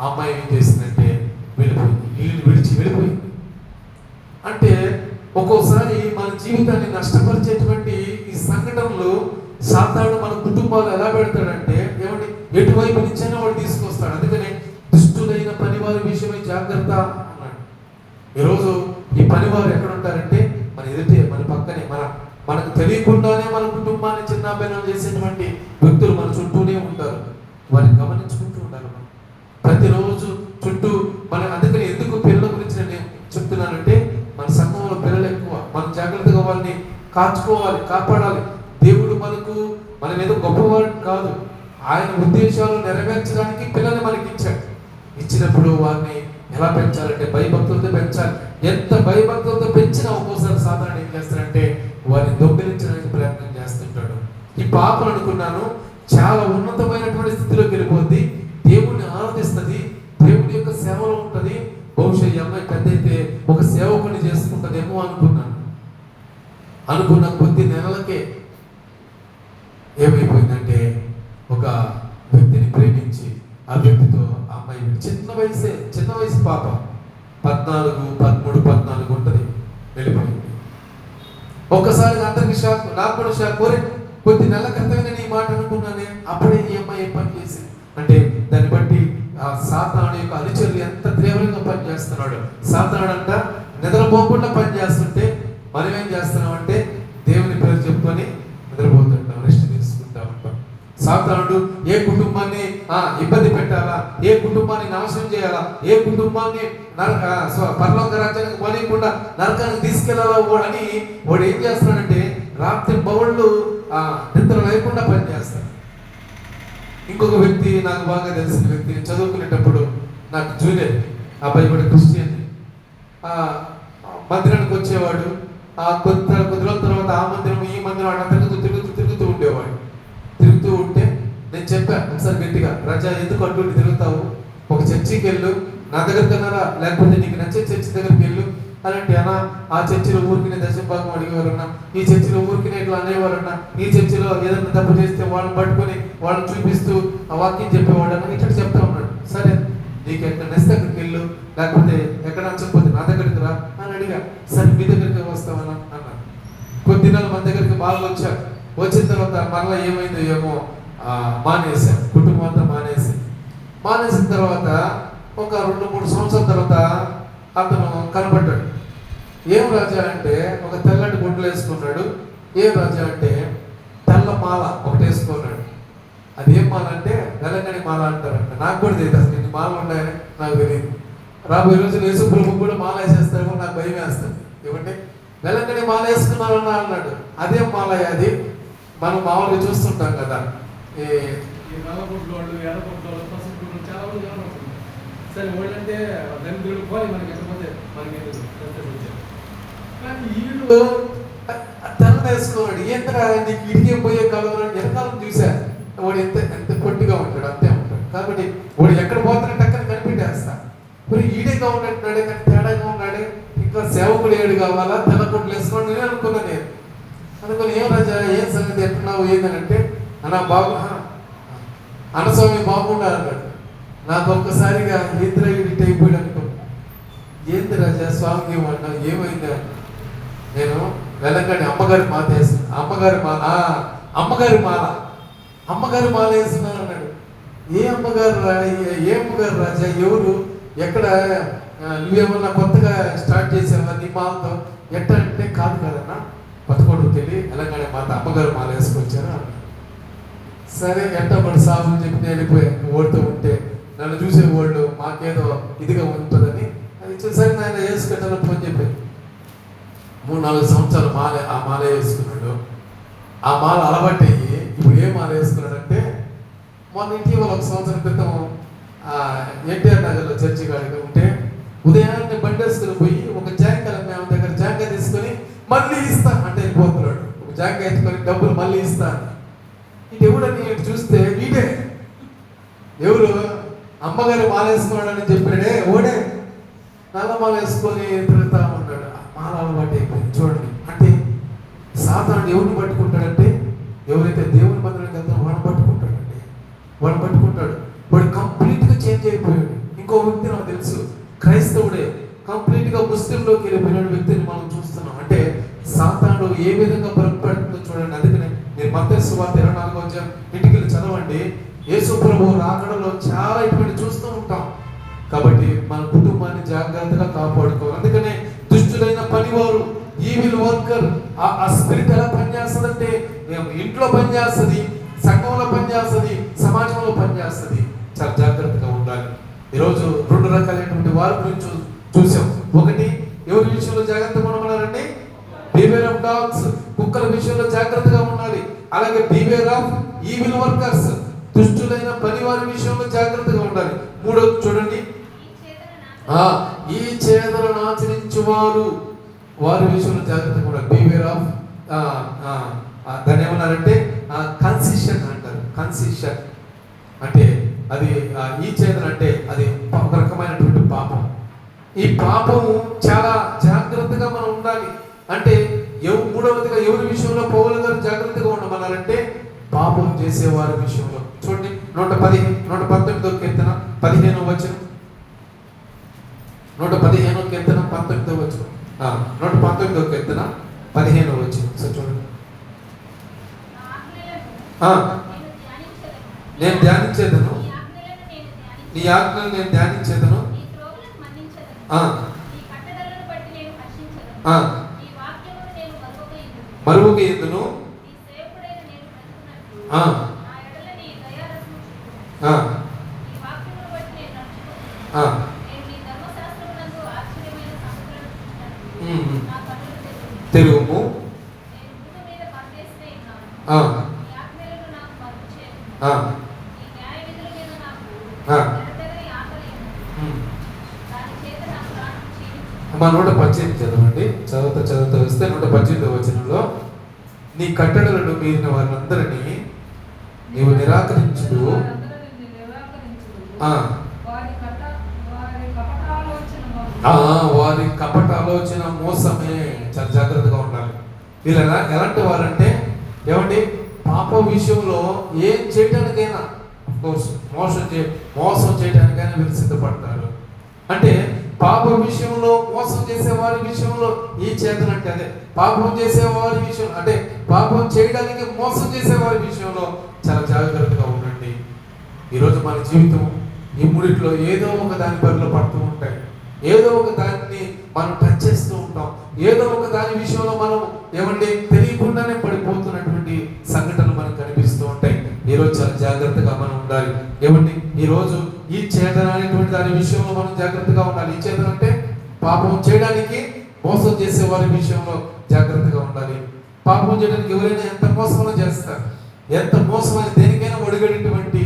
ఆ అమ్మాయి ఏం చేసిందంటే వెళ్ళిపోయింది, ఇల్లు విడిచి వెళ్ళిపోయింది. అంటే ఒక్కోసారి మన జీవితాన్ని నష్టపరిచేటువంటి ఈ సంఘటనలు సాతానుడు మన కుటుంబాలు ఎలా పెడతాడంటే ఏమంటే ఎటువైపు నుంచైనా వాడు తీసుకొస్తాడు. అందుకనే దుష్టులైన పనివారి విషయమై జాగ్రత్త అన్నాడు. ఈరోజు ఈ పనివారు ఎక్కడ ఉంటారంటే మన ఎదుటే, మన పక్కనే, మనకు తెలియకుండానే మన కుటుంబాన్ని చిన్నాభిన్నం చేసేటువంటి వ్యక్తులు మన చుట్టూనే ఉంటారు. వారిని గమనించుకుంటూ ఉండాలి మనం ప్రతిరోజు చుట్టూ. అందుకని ఎందుకు పిల్లల గురించి నేను చెప్తున్నానంటే మన సంఘంలో పిల్లలు ఎక్కువ, మనం జాగ్రత్తగా వాళ్ళని కాచుకోవాలి, కాపాడాలి. దేవుడు మనం ఏదో గొప్పవాడు కాదు, ఆయన ఉద్దేశాలు నెరవేర్చడానికి పిల్లల్ని మనకి ఇచ్చాడు. ఇచ్చినప్పుడు వారిని ఎలా పెంచాలంటే భయభక్తులతో పెంచాలి. ఎంత భయభక్తులతో పెంచినా ఒక్కోసారి సాధారణ ఏం చేస్తారంటే వారిని దొంగిలించడానికి ప్రయత్నం చేస్తుంటాడు. ఈ పాపను అనుకున్నాను చాలా ఉన్నతమైనటువంటి స్థితిలోకి వెళ్ళిపోద్ది, దేవుడిని ఆరాధిస్తుంది, దేవుడి యొక్క సేవలో ఉంటుంది. బహుశా ఈ అమ్మాయి పెద్ద అయితే ఒక సేవకుని చేసుకుంటుందేమో అనుకున్న కొద్ది నెలలకే ఏమైపోయిందంటే ఒక వ్యక్తిని ప్రేమించి ఆ వ్యక్తితో ఆ అమ్మాయి చిన్న వయసు పాప 13 ఉంటుంది, వెళ్ళిపోయింది. ఒక్కసారి అందరికి షాక్, నాకు కూడా షాక్. కొద్ది నెలల క్రితమే నేను ఈ మాట అనుకున్నానే, అప్పుడే ఈ అమ్మాయి ఏం పని చేసింది అంటే దాన్ని బట్టి ఆ సాతానుడు యొక్క అనుచరులు ఎంత తీవ్రంగా పనిచేస్తున్నాడు. సాతానుడు అంట నిద్రపోకుండా పనిచేస్తుంటే మనం ఏం చేస్తున్నాం అంటే దేవుని పేరు చెప్పుకొని నిద్రపోతుంటాం, రెస్ట్ తీసుకుంటా ఉంటాం. సాతానుడు ఏ కుటుంబాన్ని ఇబ్బంది పెట్టాలా, ఏ కుటుంబాన్ని నాశనం చేయాలా, ఏ కుటుంబాన్ని పరలోక రాజ్యానికి పోనీయకుండా నరకానికి తీసుకెళ్లాలా అని వాడు ఏం చేస్తున్నాడంటే రాత్రి బౌళ్ళు నిద్ర లేకుండా పనిచేస్తాడు. ఇంకొక వ్యక్తి నాకు బాగా తెలిసిన వ్యక్తి, చదువుకునేటప్పుడు నాకు జూనియర్ అబ్బాయి కూడా క్రిస్టియన్, మందిరానికి వచ్చేవాడు. కొద్ది రోజుల తర్వాత ఆ మందిరం ఈ మందిరం అట్లా తిరుగుతూ ఉండేవాడు. తిరుగుతూ ఉంటే నేను చెప్పాను ఒకసారి గట్టిగా, రాజా ఎందుకు అడ్డు తిరుగుతావు, ఒక చర్చికి వెళ్ళు, నా దగ్గరికి అన్నారా, లేకపోతే నీకు నచ్చే చర్చి దగ్గరికి వెళ్ళు అలాంటి అన్నా. ఆ చర్చిలో ఊరికి దశభాగం అడిగేవారన్నా, ఈ చర్చిలో ఊరికి ఇట్లా అనేవారన్నా, ఈ చర్చిలో ఏదైనా తప్పు చేస్తే వాళ్ళని పట్టుకొని వాళ్ళని చూపిస్తూ ఆ వాక్యం చెప్పేవాడు అన్న, ఇట్లా చెప్తా ఉన్నాడు. సరే నీకు ఎక్కడ నెక్స్ట్ దగ్గరికి వెళ్ళు, లేకపోతే ఎక్కడ నచ్చకపోతే నా దగ్గరికి రా అని అడిగా. సరే మీ దగ్గరికి వస్తామన్నా అన్నా. కొద్ది నెలలు మన దగ్గరికి బాగా వచ్చారు. వచ్చిన తర్వాత మరలా ఏమైందో ఏమో మానేశారు, కుటుంబం అంతా మానేసిన తర్వాత ఒక 2-3 సంవత్సరాల తర్వాత అతను కనబడ్డాడు. ఏం రాజా అంటే ఒక తెల్లటి గుడ్లు వేసుకున్నాడు. ఏం రాజా అంటే తెల్ల మాల ఒకటి వేసుకున్నాడు. అది ఏం మాల అంటే వెలంగని మాల అంటారంట. నాకు కూడా తెలియదు అసలు ఇన్ని మాలలు ఉన్నాయని నాకు తెలియదు. రాబోయే రోజులు యేసు ప్రభు కూడా మాల వేసేస్తారేమో నాకు భయం వేస్తుంది. ఏమంటే వెలంగని మాల వేసుకున్నారన్నా అన్నాడు. అదేం మాల అది మనం మామూలుగా చూస్తుంటాం కదా, ఈ నల్లబొడ్లు వాళ్ళు, ఎర్రబొడ్లు వాళ్ళు, పసుపు చాలా మంది కనబడుతుంది. సరే వాళ్ళంటే దరిద్రులు పోయి మనకి ఎక్కకపోతే మనకి ఎందుకు. కానీ వీళ్ళు తెల్ల వేసుకోవాడు. ఏంటరా నీకు ఇడిగే పోయే కాలంలో వెనకాలం చూసా, వాడు ఎంత పొట్టిగా ఉంటాడు, అంతే ఉంటాడు. కాబట్టి వాడు ఎక్కడ పోతానంటే అక్కడ కనిపెట్టేస్తా. మరి ఈడేగా ఉన్నట్టున్నాడే, కానీ తేడాగా ఉన్నాడే, ఇంకా సేవకుడు ఏడు కావాలా, తెల్ల కొట్లు వేసుకోండి నేను అనుకున్నాను. అనుకుని ఏం రాజా ఏం సంగతి ఎట్టున్నావు ఏంటంటే అన్నా బాగు అనస్వామి బాగుండా అన్నాడు. నాకు ఒక్కసారిగా ఏంద్రా ఇటు అయిపోయాడు అనుకో. ఏంది రాజా స్వామికి ఏమన్నా ఏమైందా? నేను వెళ్ళంగానే అమ్మగారి మాల వేస్తున్నా, అమ్మగారి మాల వేస్తున్నాను అన్నాడు. ఏ అమ్మగారు రాజా, ఎవరు, ఎక్కడ, నువ్వేమన్నా కొత్తగా స్టార్ట్ చేసావా నీ మాలతో? ఎట్ట అంటే కాదు కదన్నా, కొత్తకోటకు వెళ్ళి వెళ్ళంగానే అమ్మగారు మాల వేసుకొచ్చారు అన్నాడు. సరే ఎట్టబడి సాగు అని చెప్పి వెళ్ళిపోయాను. ఓడుతూ ఉంటే నన్ను చూసే వాళ్ళు మాకేదో ఇదిగా ఉంటుందని అది సరే నాయన వేసుకుంటాను అని చెప్పి 3-4 సంవత్సరాలు ఆ మాల వేసుకున్నాడు. ఆ మాల అలవాటయ్యి ఇప్పుడు ఏ మాల వేసుకున్నాడంటే మొన్న ఇటీవల 1 సంవత్సరం క్రితం ఎన్టీఆర్ నగర్లో చర్చి కాడికి ఉంటే ఉదయాన్నే బండి వేసుకుని పోయి ఒక జాంకాయ మేము దగ్గర జాంకాయ తీసుకొని మళ్ళీ ఇస్తా అంటే వెళ్ళిపోతున్నాడు. ఒక జాంకాయ ఎత్తుకొని డబ్బులు మళ్ళీ ఇస్తా. ఇటు ఎవడని చూస్తే వీడే ఎవరు అమ్మగారి మాల వేసుకున్నాడని చెప్పాడే ఓడే నల్ల మాల వేసుకొని తిరుగుతా ఉన్నాడు. మాల అలవాటు అయిపోయింది. చూడండి, అంటే సాతానుడు ఎవరిని పట్టుకుంటాడంటే ఎవరైతే దేవుని మందిరానికి వెళ్తారో వాడిని పట్టుకుంటాడండి. వాడిని పట్టుకుంటాడు. వాడు కంప్లీట్గా చేంజ్ అయిపోయాడు. ఇంకో వ్యక్తి నాకు తెలుసు, క్రైస్తవుడే కంప్లీట్గా ముస్లింలోకి వెళ్ళిపోయిన వ్యక్తిని మనం చూస్తున్నాం. అంటే సాతానుడు ఏ విధంగా బలపడుతుందో చూడండి. అందుకనే మీరు మత్తయి సువార్త 24వ అధ్యాయం ఇంటికి వెళ్ళి చదవండి. యేసు ప్రభువు రాకడలో చాలా ఇటువంటి చూస్తూ ఉంటాం. కాబట్టి మన కుటుంబాన్ని జాగ్రత్తగా కాపాడుకోవాలి. అందుకనే దుష్టులైన పనివారు, ఈవిల్ వర్కర్, ఆ స్పిరిట్ ఎలా పనిచేస్తుందంటే ఇంట్లో పనిచేస్తుంది, సంఘంలో పనిచేస్తుంది, సమాజంలో పనిచేస్తుంది. చాలా జాగ్రత్తగా ఉండాలి. ఈరోజు 2 రకాలైనటువంటి వారి గురించి చూసాం. ఒకటి, ఎవరి విషయంలో జాగ్రత్తగా ఉండమన్నారండి? బివేర్ ఆఫ్ డాగ్స్, కుక్కల విషయంలో జాగ్రత్తగా ఉండాలి. అలాగే బివేర్ ఆఫ్ ఈవిల్ వర్కర్స్, దుష్టులైన పనివారి విషయంలో జాగ్రత్తగా ఉండాలి. మూడోది చూడండి, ఈ చేదలను ఆచరించువారు, వారి విషయంలో జాగ్రత్తగా ఉండాలి. బివేర్ ఆఫ్ దాన్ని ఏమన్నారంటే కన్సిషన్ అంటారు. కన్సిషన్ అంటే అది ఈ చేదన అంటే అది ఒక రకమైనటువంటి పాపం. ఈ పాపము చాలా జాగ్రత్తగా మనం ఉండాలి. అంటే మూడవదిగా ఎవరి విషయంలో పౌలు గారు జాగ్రత్తగా ఉండమన్నారంటే పాపం చేసే వారి విషయంలో. చూడండి 119వ కీర్తన 15వ వచనం, 115వ కీర్తన 19వ వచనం, 119వ కీర్తన 15వ వచనం. సో చూడండి, నేను ధ్యానించేదను, నీ ఆజ్ఞలను నేను ధ్యానించేదను, మరువక ఎందును, తెలుగుము మా 118 చదవండి. చదువుతా వస్తే 118వ వచనంలో, నీ కట్టడలను మీరిన వారందరినీ నీవు నిరాకరించుడు, వారి కపట ఆలోచన మోసమే. చాలా జాగ్రత్తగా ఉండాలి. వీళ్ళు ఎలాంటి వారంటే ఏమండి, పాప విషయంలో ఏం చేయడానికైనా మోసం చేయడానికైనా వీళ్ళు సిద్ధపడతారు. అంటే పాప విషయంలో మోసం చేసే వారి విషయంలో ఈ చేతన అంటే అదే పాపం చేసే వారి విషయం, అంటే పాపం చేయడానికి మోసం చేసే వారి విషయంలో చాలా జాగ్రత్తగా ఉండండి. ఈరోజు మన జీవితం ఈ మూడిట్లో ఏదో ఒక దాని బరిలో పడుతూ ఉంటాయి. ఏదో ఒక దాన్ని మనం టచ్ చేస్తూ ఉంటాం. ఏదో ఒక దాని విషయంలో మనం ఏమండి తెలియకుండానే పడిపోతున్నటువంటి సంఘటనలు మనకు కనిపిస్తూ ఉంటాయి. ఈరోజు చాలా జాగ్రత్తగా మనం ఉండాలి. ఏమండి, ఈరోజు ఈ చేతన అనేటువంటి దాని విషయంలో మనం జాగ్రత్తగా ఉండాలి. ఈ చేతన అంటే పాపం చేయడానికి మోసం చేసే వారి విషయంలో జాగ్రత్తగా ఉండాలి. పాపం చేయడానికి ఎవరైనా ఎంత మోసమో చేస్తారు. ఎంత మోసమైన దేనికైనా ఒడిగడేటువంటి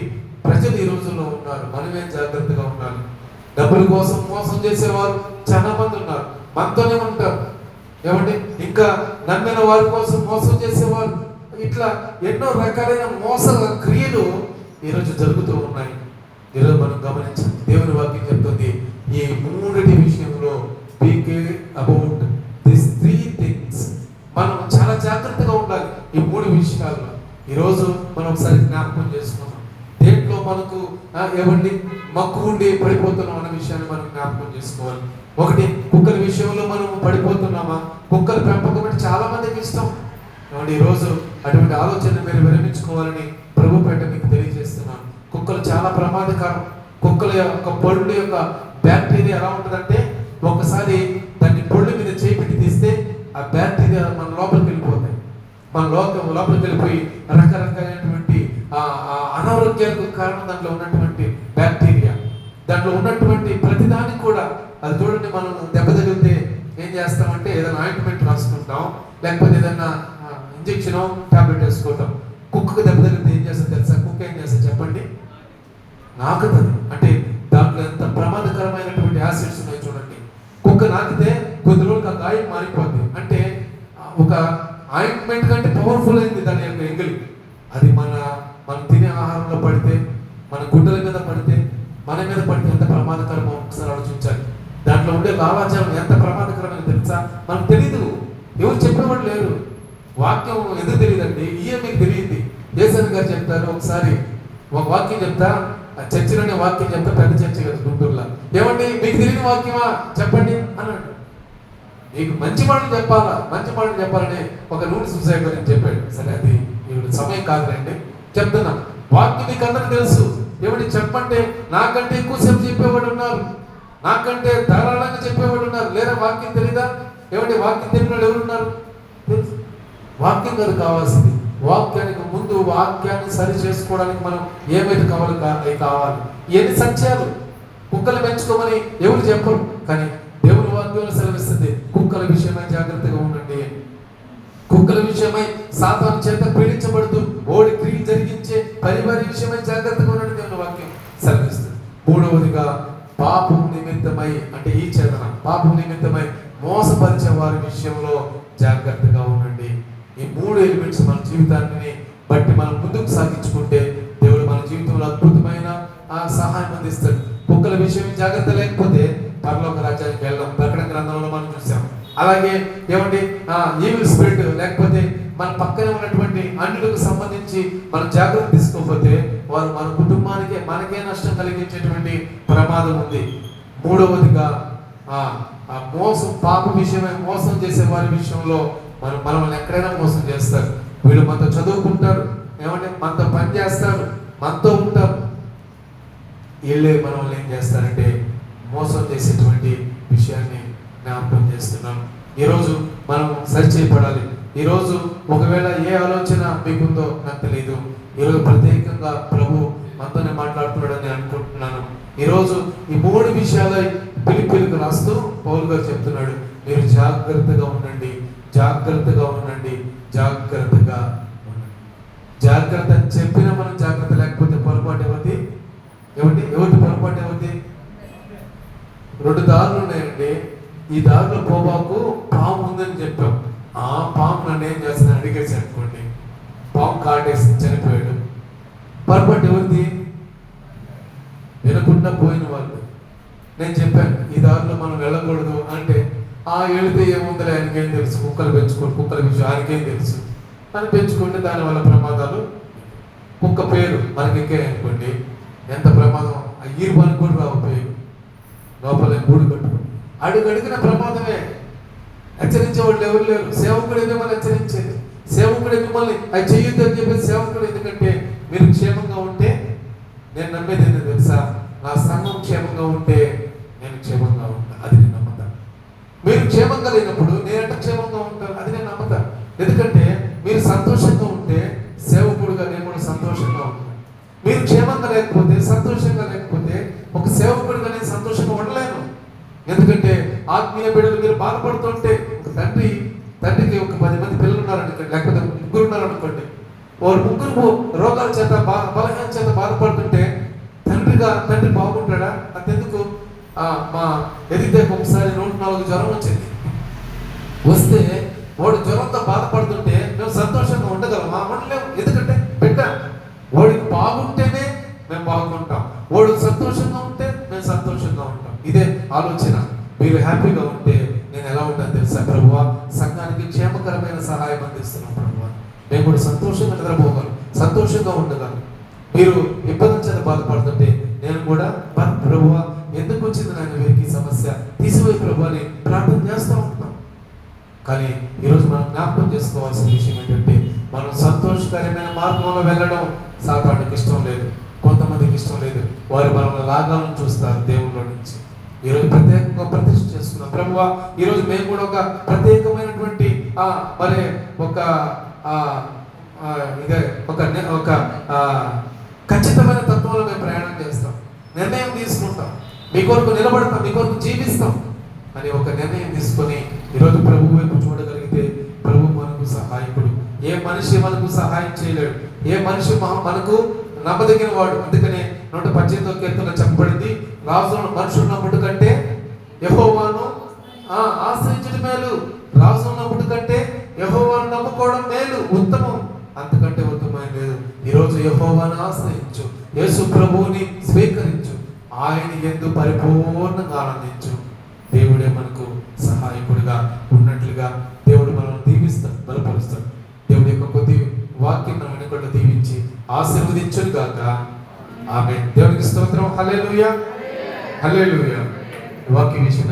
ప్రజలు ఈ రోజుల్లో ఉన్నారు. మనమే జాగ్రత్తగా ఉండాలి. డబ్బుల కోసం మోసం చేసేవారు చాలా మంది ఉన్నారు. మనతోనే ఉంటారు. ఏమండి, ఇంకా నమ్మిన వారి కోసం మోసం చేసేవారు, ఇట్లా ఎన్నో రకాలైన మోస క్రియలు ఈరోజు జరుగుతూ ఉన్నాయి. ఈరోజు మనం గమనించాలి. దేవుని వాక్యం చెప్తుంది, ఈ మూడిటి విషయంలో be care about this 3 things. మనం చాలా జాగ్రత్తగా ఉండాలి ఈ 3 విషయాల్లో. ఈరోజు మనం ఒకసారి జ్ఞాపకం చేసుకున్నాం. దేంట్లో మనకు ఏమండి మక్కువ ఉండి పడిపోతున్నాం అన్న విషయాన్ని మనం జ్ఞాపకం చేసుకోవాలి. ఒకటి, కుక్కల విషయంలో మనం పడిపోతున్నామా? కుక్కల పెంపకం అంటే చాలా మందికి ఇష్టం. ఈ రోజు అటువంటి ఆలోచన మీరు విరమించుకోవాలని ప్రభు పేట మీకు తెలియజేస్తున్నాను. కుక్కలు చాలా ప్రమాదకరం. కుక్కల యొక్క పళ్ళు యొక్క బ్యాక్టీరియా ఎలా ఉంటుందంటే, ఒకసారి దాన్ని పళ్ళు మీద చేపెట్టి తీస్తే ఆ బ్యాక్టీరియా మన లోపలికి వెళ్ళిపోతాయి. మన లోపలికి వెళ్ళిపోయి రకరకాలైనటువంటి అనారోగ్యాలకు కారణం దాంట్లో ఉన్నటువంటి బ్యాక్టీరియా. దాంట్లో ఉన్నటువంటి ప్రతిదానికి కూడా అది చూడండి, మనం దెబ్బ తగిలితే ఏం చేస్తామంటే ఏదైనా ఆయింట్మెంట్ రాసుకుంటాం, లేకపోతే ఏదైనా ఇంజెక్షన్ టాబ్లెట్ వేసుకుంటాం. కుక్కకు దెబ్బ తగిలితే ఏం చేస్తుంది తెలుసా? కుక్క ఏం చేస్తుంది చెప్పండి? నాకుతుంది. అంటే దాంట్లో ఎంత ప్రమాదకరమైనటువంటి యాసిడ్స్ ఉన్నాయి చూడండి. కుక్క నాకితే కొద్ది రోజులకు ఆ గాయం మారిపోద్ది. అంటే ఒక ఆయింట్మెంట్ కంటే పవర్ఫుల్ అయింది దాని యొక్క ఎంగిలి. అది మనం తినే ఆహారంలో పడితే, మన గుడ్డల మీద పడితే, మన మీద పడితే ఎంత ప్రమాదకరమో ఒకసారి ఆలోచించాలి. దాంట్లో ఉండే లావాజాలం ఎంత ప్రమాదకరమని తెలుసా? మనకు తెలీదు, ఎవరు చెప్పేవాడు లేరు. వాక్యం ఎందుకు తెలియదండి? మీకు తెలియదు. యేసన్ గారు చెప్తారు, ఒకసారి ఒక వాక్యం చెప్తా, చర్చిలోనే వాక్యం చెప్తా, పెద్ద చర్చి కదా గుంటూరులో. ఏమండి మీకు తెలియని వాక్యమా చెప్పండి అన్నాడు. మీకు మంచి మాటలు చెప్పాలా, మంచి మాటలు చెప్పాలని ఒక నూనె సొసైటీ గురించి చెప్పాడు. సరే, అది ఇప్పుడు సమయం కాదులేండి, చెప్తున్నా. వాక్యం మీకు అందరికి తెలుసు. ఏమండి చెప్పంటే నాకంటే ఎక్కువసేపు చెప్పేవాడు ఉన్నారు, నాకంటే ధారాళంగా చెప్పేవాడు ఉన్నారు. లేదా వాక్యం తెలీదా? ఏమంటే వాక్యం తెలియని వాళ్ళు ఎవరు ఉన్నారు? తెలుసు. వాక్యం కాదు కావాల్సింది. వాక్యానికి ముందు వాక్యాన్ని సరి చేసుకోవడానికి మనం ఏమైతే కావాలి. ఎన్ని సత్యాలు. కుక్కలు పెంచుకోమని ఎవరు చెప్పరు, కానీ దేవుని వాక్యంలో సెలవిస్తుంది కుక్కల విషయమై జాగ్రత్తగా ఉండండి. కుక్కల విషయమై సాతాను చేత పీడించబడుతూ ఓడి క్రియ జరిగించే పరివారి విషయమై జాగ్రత్తగా ఉండండి దేవుని వాక్యం సెలవిస్తుంది. మూడవదిగా పాపం నిమిత్తమై, అంటే ఈ చేతన పాపం నిమిత్తమై మోసపరిచే వారి విషయంలో జాగ్రత్తగా ఉండండి. ఈ మూడు ఎలిమెంట్స్ మన జీవితాన్ని బట్టి మనం ముందుకు సాగించుకుంటే దేవుడు మన జీవితంలో అద్భుతమైన సహాయం అందిస్తాడు. కుక్కల విషయం జాగ్రత్త లేకపోతే పరలోక రాజ్యానికి వెళ్ళడం ప్రకటన గ్రంథంలో మనం చూసాం. అలాగే ఏమండి ఈవిల్ స్పిరిట్ లేకపోతే మన పక్కన ఉన్నటువంటి అన్యులకు సంబంధించి మనం జాగ్రత్త తీసుకోకపోతే వారు మన కుటుంబానికి మనకే నష్టం కలిగించేటువంటి ప్రమాదం ఉంది. మూడవదిగా మోసం, పాప విషయమై మోసం చేసే వారి విషయంలో మనల్ని ఎక్కడైనా మోసం చేస్తారు. వీళ్ళు మనతో చదువుకుంటారు, ఏమంటే మనతో పని చేస్తారు, మనతో ఉంటారు. వీళ్ళే మనల్ని ఏం చేస్తారంటే మోసం చేసేటువంటి విషయాన్ని జ్ఞాపకం చేస్తున్నాను. ఈరోజు మనం సరిచేయబడాలి. ఈరోజు ఒకవేళ ఏ ఆలోచన మీకుందో నాకు తెలియదు, ఈరోజు ప్రత్యేకంగా ప్రభు మనతోనే మాట్లాడుతున్నాడని అనుకుంటున్నాను. ఈరోజు ఈ మూడు విషయాలై పిలుపులకు రాస్తూ పౌలు గారు చెప్తున్నాడు, మీరు జాగ్రత్తగా ఉండండి, జాగ్రత్తగా ఉండండి, జాగ్రత్తగా ఉండండి. జాగ్రత్త అని చెప్పినా మనం జాగ్రత్త లేకపోతే పొరపాటు ఏమవుతుంది? ఎవరి పొరపాటు ఏమవుతుంది? 2 దారులు ఉన్నాయండి. ఈ దారిలో పోబాకు పాము ఉందని చెప్పాం. ఆ పాము నన్ను ఏం చేస్తాను అడిగేసి అనుకోండి, పాము కాటేసి చనిపోయాడు. పొరపాటు ఎవరిది? వినకుండా పోయిన వాళ్ళు. నేను చెప్పాను ఈ దారిలో మనం వెళ్ళకూడదు అంటే, వెళితే ఏముందిలే, ఆయనకేం తెలుసు, కుక్కలు పెంచుకోండి, కుక్కల విషయం ఆయనకేం తెలుసు అని పెంచుకుంటే దానివల్ల ప్రమాదాలు. కుక్క పేరు మనకి ఎక్కాయి అనుకోండి, ఎంత ప్రమాదం. ఈర్పానికి కూడా రావు పేరు, లోపల గూడు కట్టుకోండి, అడుగడిగిన ప్రమాదమే. హెచ్చరించే వాళ్ళు ఎవరు లేరు. సేవకుడే మిమ్మల్ని హెచ్చరించేది, సేవకుడే మిమ్మల్ని అది చెయ్యొద్దు అని చెప్పేసి సేవకుడు. ఎందుకంటే మీరు క్షేమంగా ఉంటే నేను నమ్మేది ఏంటో తెలుసా? నా సంఘం క్షేమంగా ఉంటే నేను క్షేమంగా ఉంటాను, అది నేను నమ్ముతాను. మీరు క్షేమంగా లేనప్పుడు నేనంటే క్షేమంగా ఉంటాను, అది నేను నమ్ముతాను. ఎందుకంటే మీరు సంతోషంగా ఉంటే సేవకుడుగా నేను కూడా సంతోషంగా ఉంటాను. మీరు క్షేమంగా లేకపోతే, సంతోషంగా లేకపోతే ఒక సేవకుడిగా నేను సంతోషంగా ఉండలేను. ఎందుకంటే ఆత్మీయ బిడ్డలు మీరు బాధపడుతుంటే, ఒక తండ్రికి ఒక 10 మంది పిల్లలు ఉన్నారనుకోండి, లేకపోతే 3 ఉన్నారనుకోండి, వారు 3 రోగాల చేత బలహీన చేత బాధపడుతుంటే తండ్రి బాగుంటాడా? అంతెందుకు మా ఎదిగితే ఒకసారి 104 జ్వరం వచ్చింది. వస్తే వాడు జ్వరంతో బాధపడుతుంటే మేము సంతోషంగా ఉండగలమా? ఉండలేము. ఎందుకంటే బిడ్డ వాడికి బాగుంటేనే మేము బాగుంటాం, వాడు సంతోషంగా ఉంటే మేము సంతోషంగా ఉంటాం. ఇదే ఆలోచన. మీరు హ్యాపీగా ఉంటే నేను ఎలా ఉంటాను తెలుసా? ప్రభువా, సంఘానికి క్షేమకరమైన సహాయం అందిస్తున్నాం ప్రభువా, మేము కూడా సంతోషంగా నిద్రపోగలం, సంతోషంగా ఉండగలం. మీరు ఇబ్బంది చేత బాధపడుతుంటే నేను కూడా ప్రభువా ఎందుకు వచ్చింది నాయన వీరికి సమస్య, తీసిపోయి ప్రభు అని ప్రార్థన చేస్తూ ఉంటాం. కానీ ఈరోజు మనం జ్ఞాపకం చేసుకోవాల్సిన విషయం ఏంటంటే, మనం సంతోషకరమైన మార్గంలో వెళ్ళడం సాతానుడికి ఇష్టం లేదు, కొంతమందికి ఇష్టం లేదు. వారు మనల్ని లాగాలను చూస్తారు దేవుళ్ళ నుంచి. ఈరోజు ప్రత్యేకంగా ప్రతిష్ఠ చేసుకున్నాం. ప్రభువా, ఈరోజు మేము కూడా ఒక ప్రత్యేకమైనటువంటి మరి ఒక ఖచ్చితమైన తత్వంలో మేము ప్రయాణం చేస్తాం, నిర్ణయం తీసుకుంటాం, మీ కొరకు నిలబడతాం, మీ కొరకు జీవిస్తాం అని ఒక నిర్ణయం తీసుకొని ఈరోజు ప్రభు వైపు చూడగలిగితే ప్రభు మనకు సహాయకుడు. ఏ మనిషి మనకు సహాయం చేయలేడు, ఏ మనిషి మనకు నమ్మదగిన వాడు. అందుకనే 118వ కీర్తనలో చెప్పబడింది, రాజులను మనుషులు నమ్ముడు కంటే యెహోవాను ఆశ్రయించడం మేలు. రాజులను నమ్ముడు కంటే యెహోవాను నమ్ముకోవడం మేలు, ఉత్తమం. అంతకంటే ఉత్తమం లేదు. ఈరోజు యెహోవాను ఆశ్రయించు, యేసు ప్రభువుని స్వీకరించు, ఆయన యందు పరిపూర్ణంగా ఆనందించు. దేవుడే మనకు సహాయకుడిగా ఉన్నట్లుగా దేవుడు మనల్ని దీవిస్తాడు, బలపరుస్తాడు. దేవుడి యొక్క కొద్ది వాక్యం మనం వెనుకొండ దీవించి ఆశీర్వదించును గాక. ఆమేన్. దేవునికి స్తోత్రం. హల్లెలూయా, హల్లెలూయా. వాక్య విషయం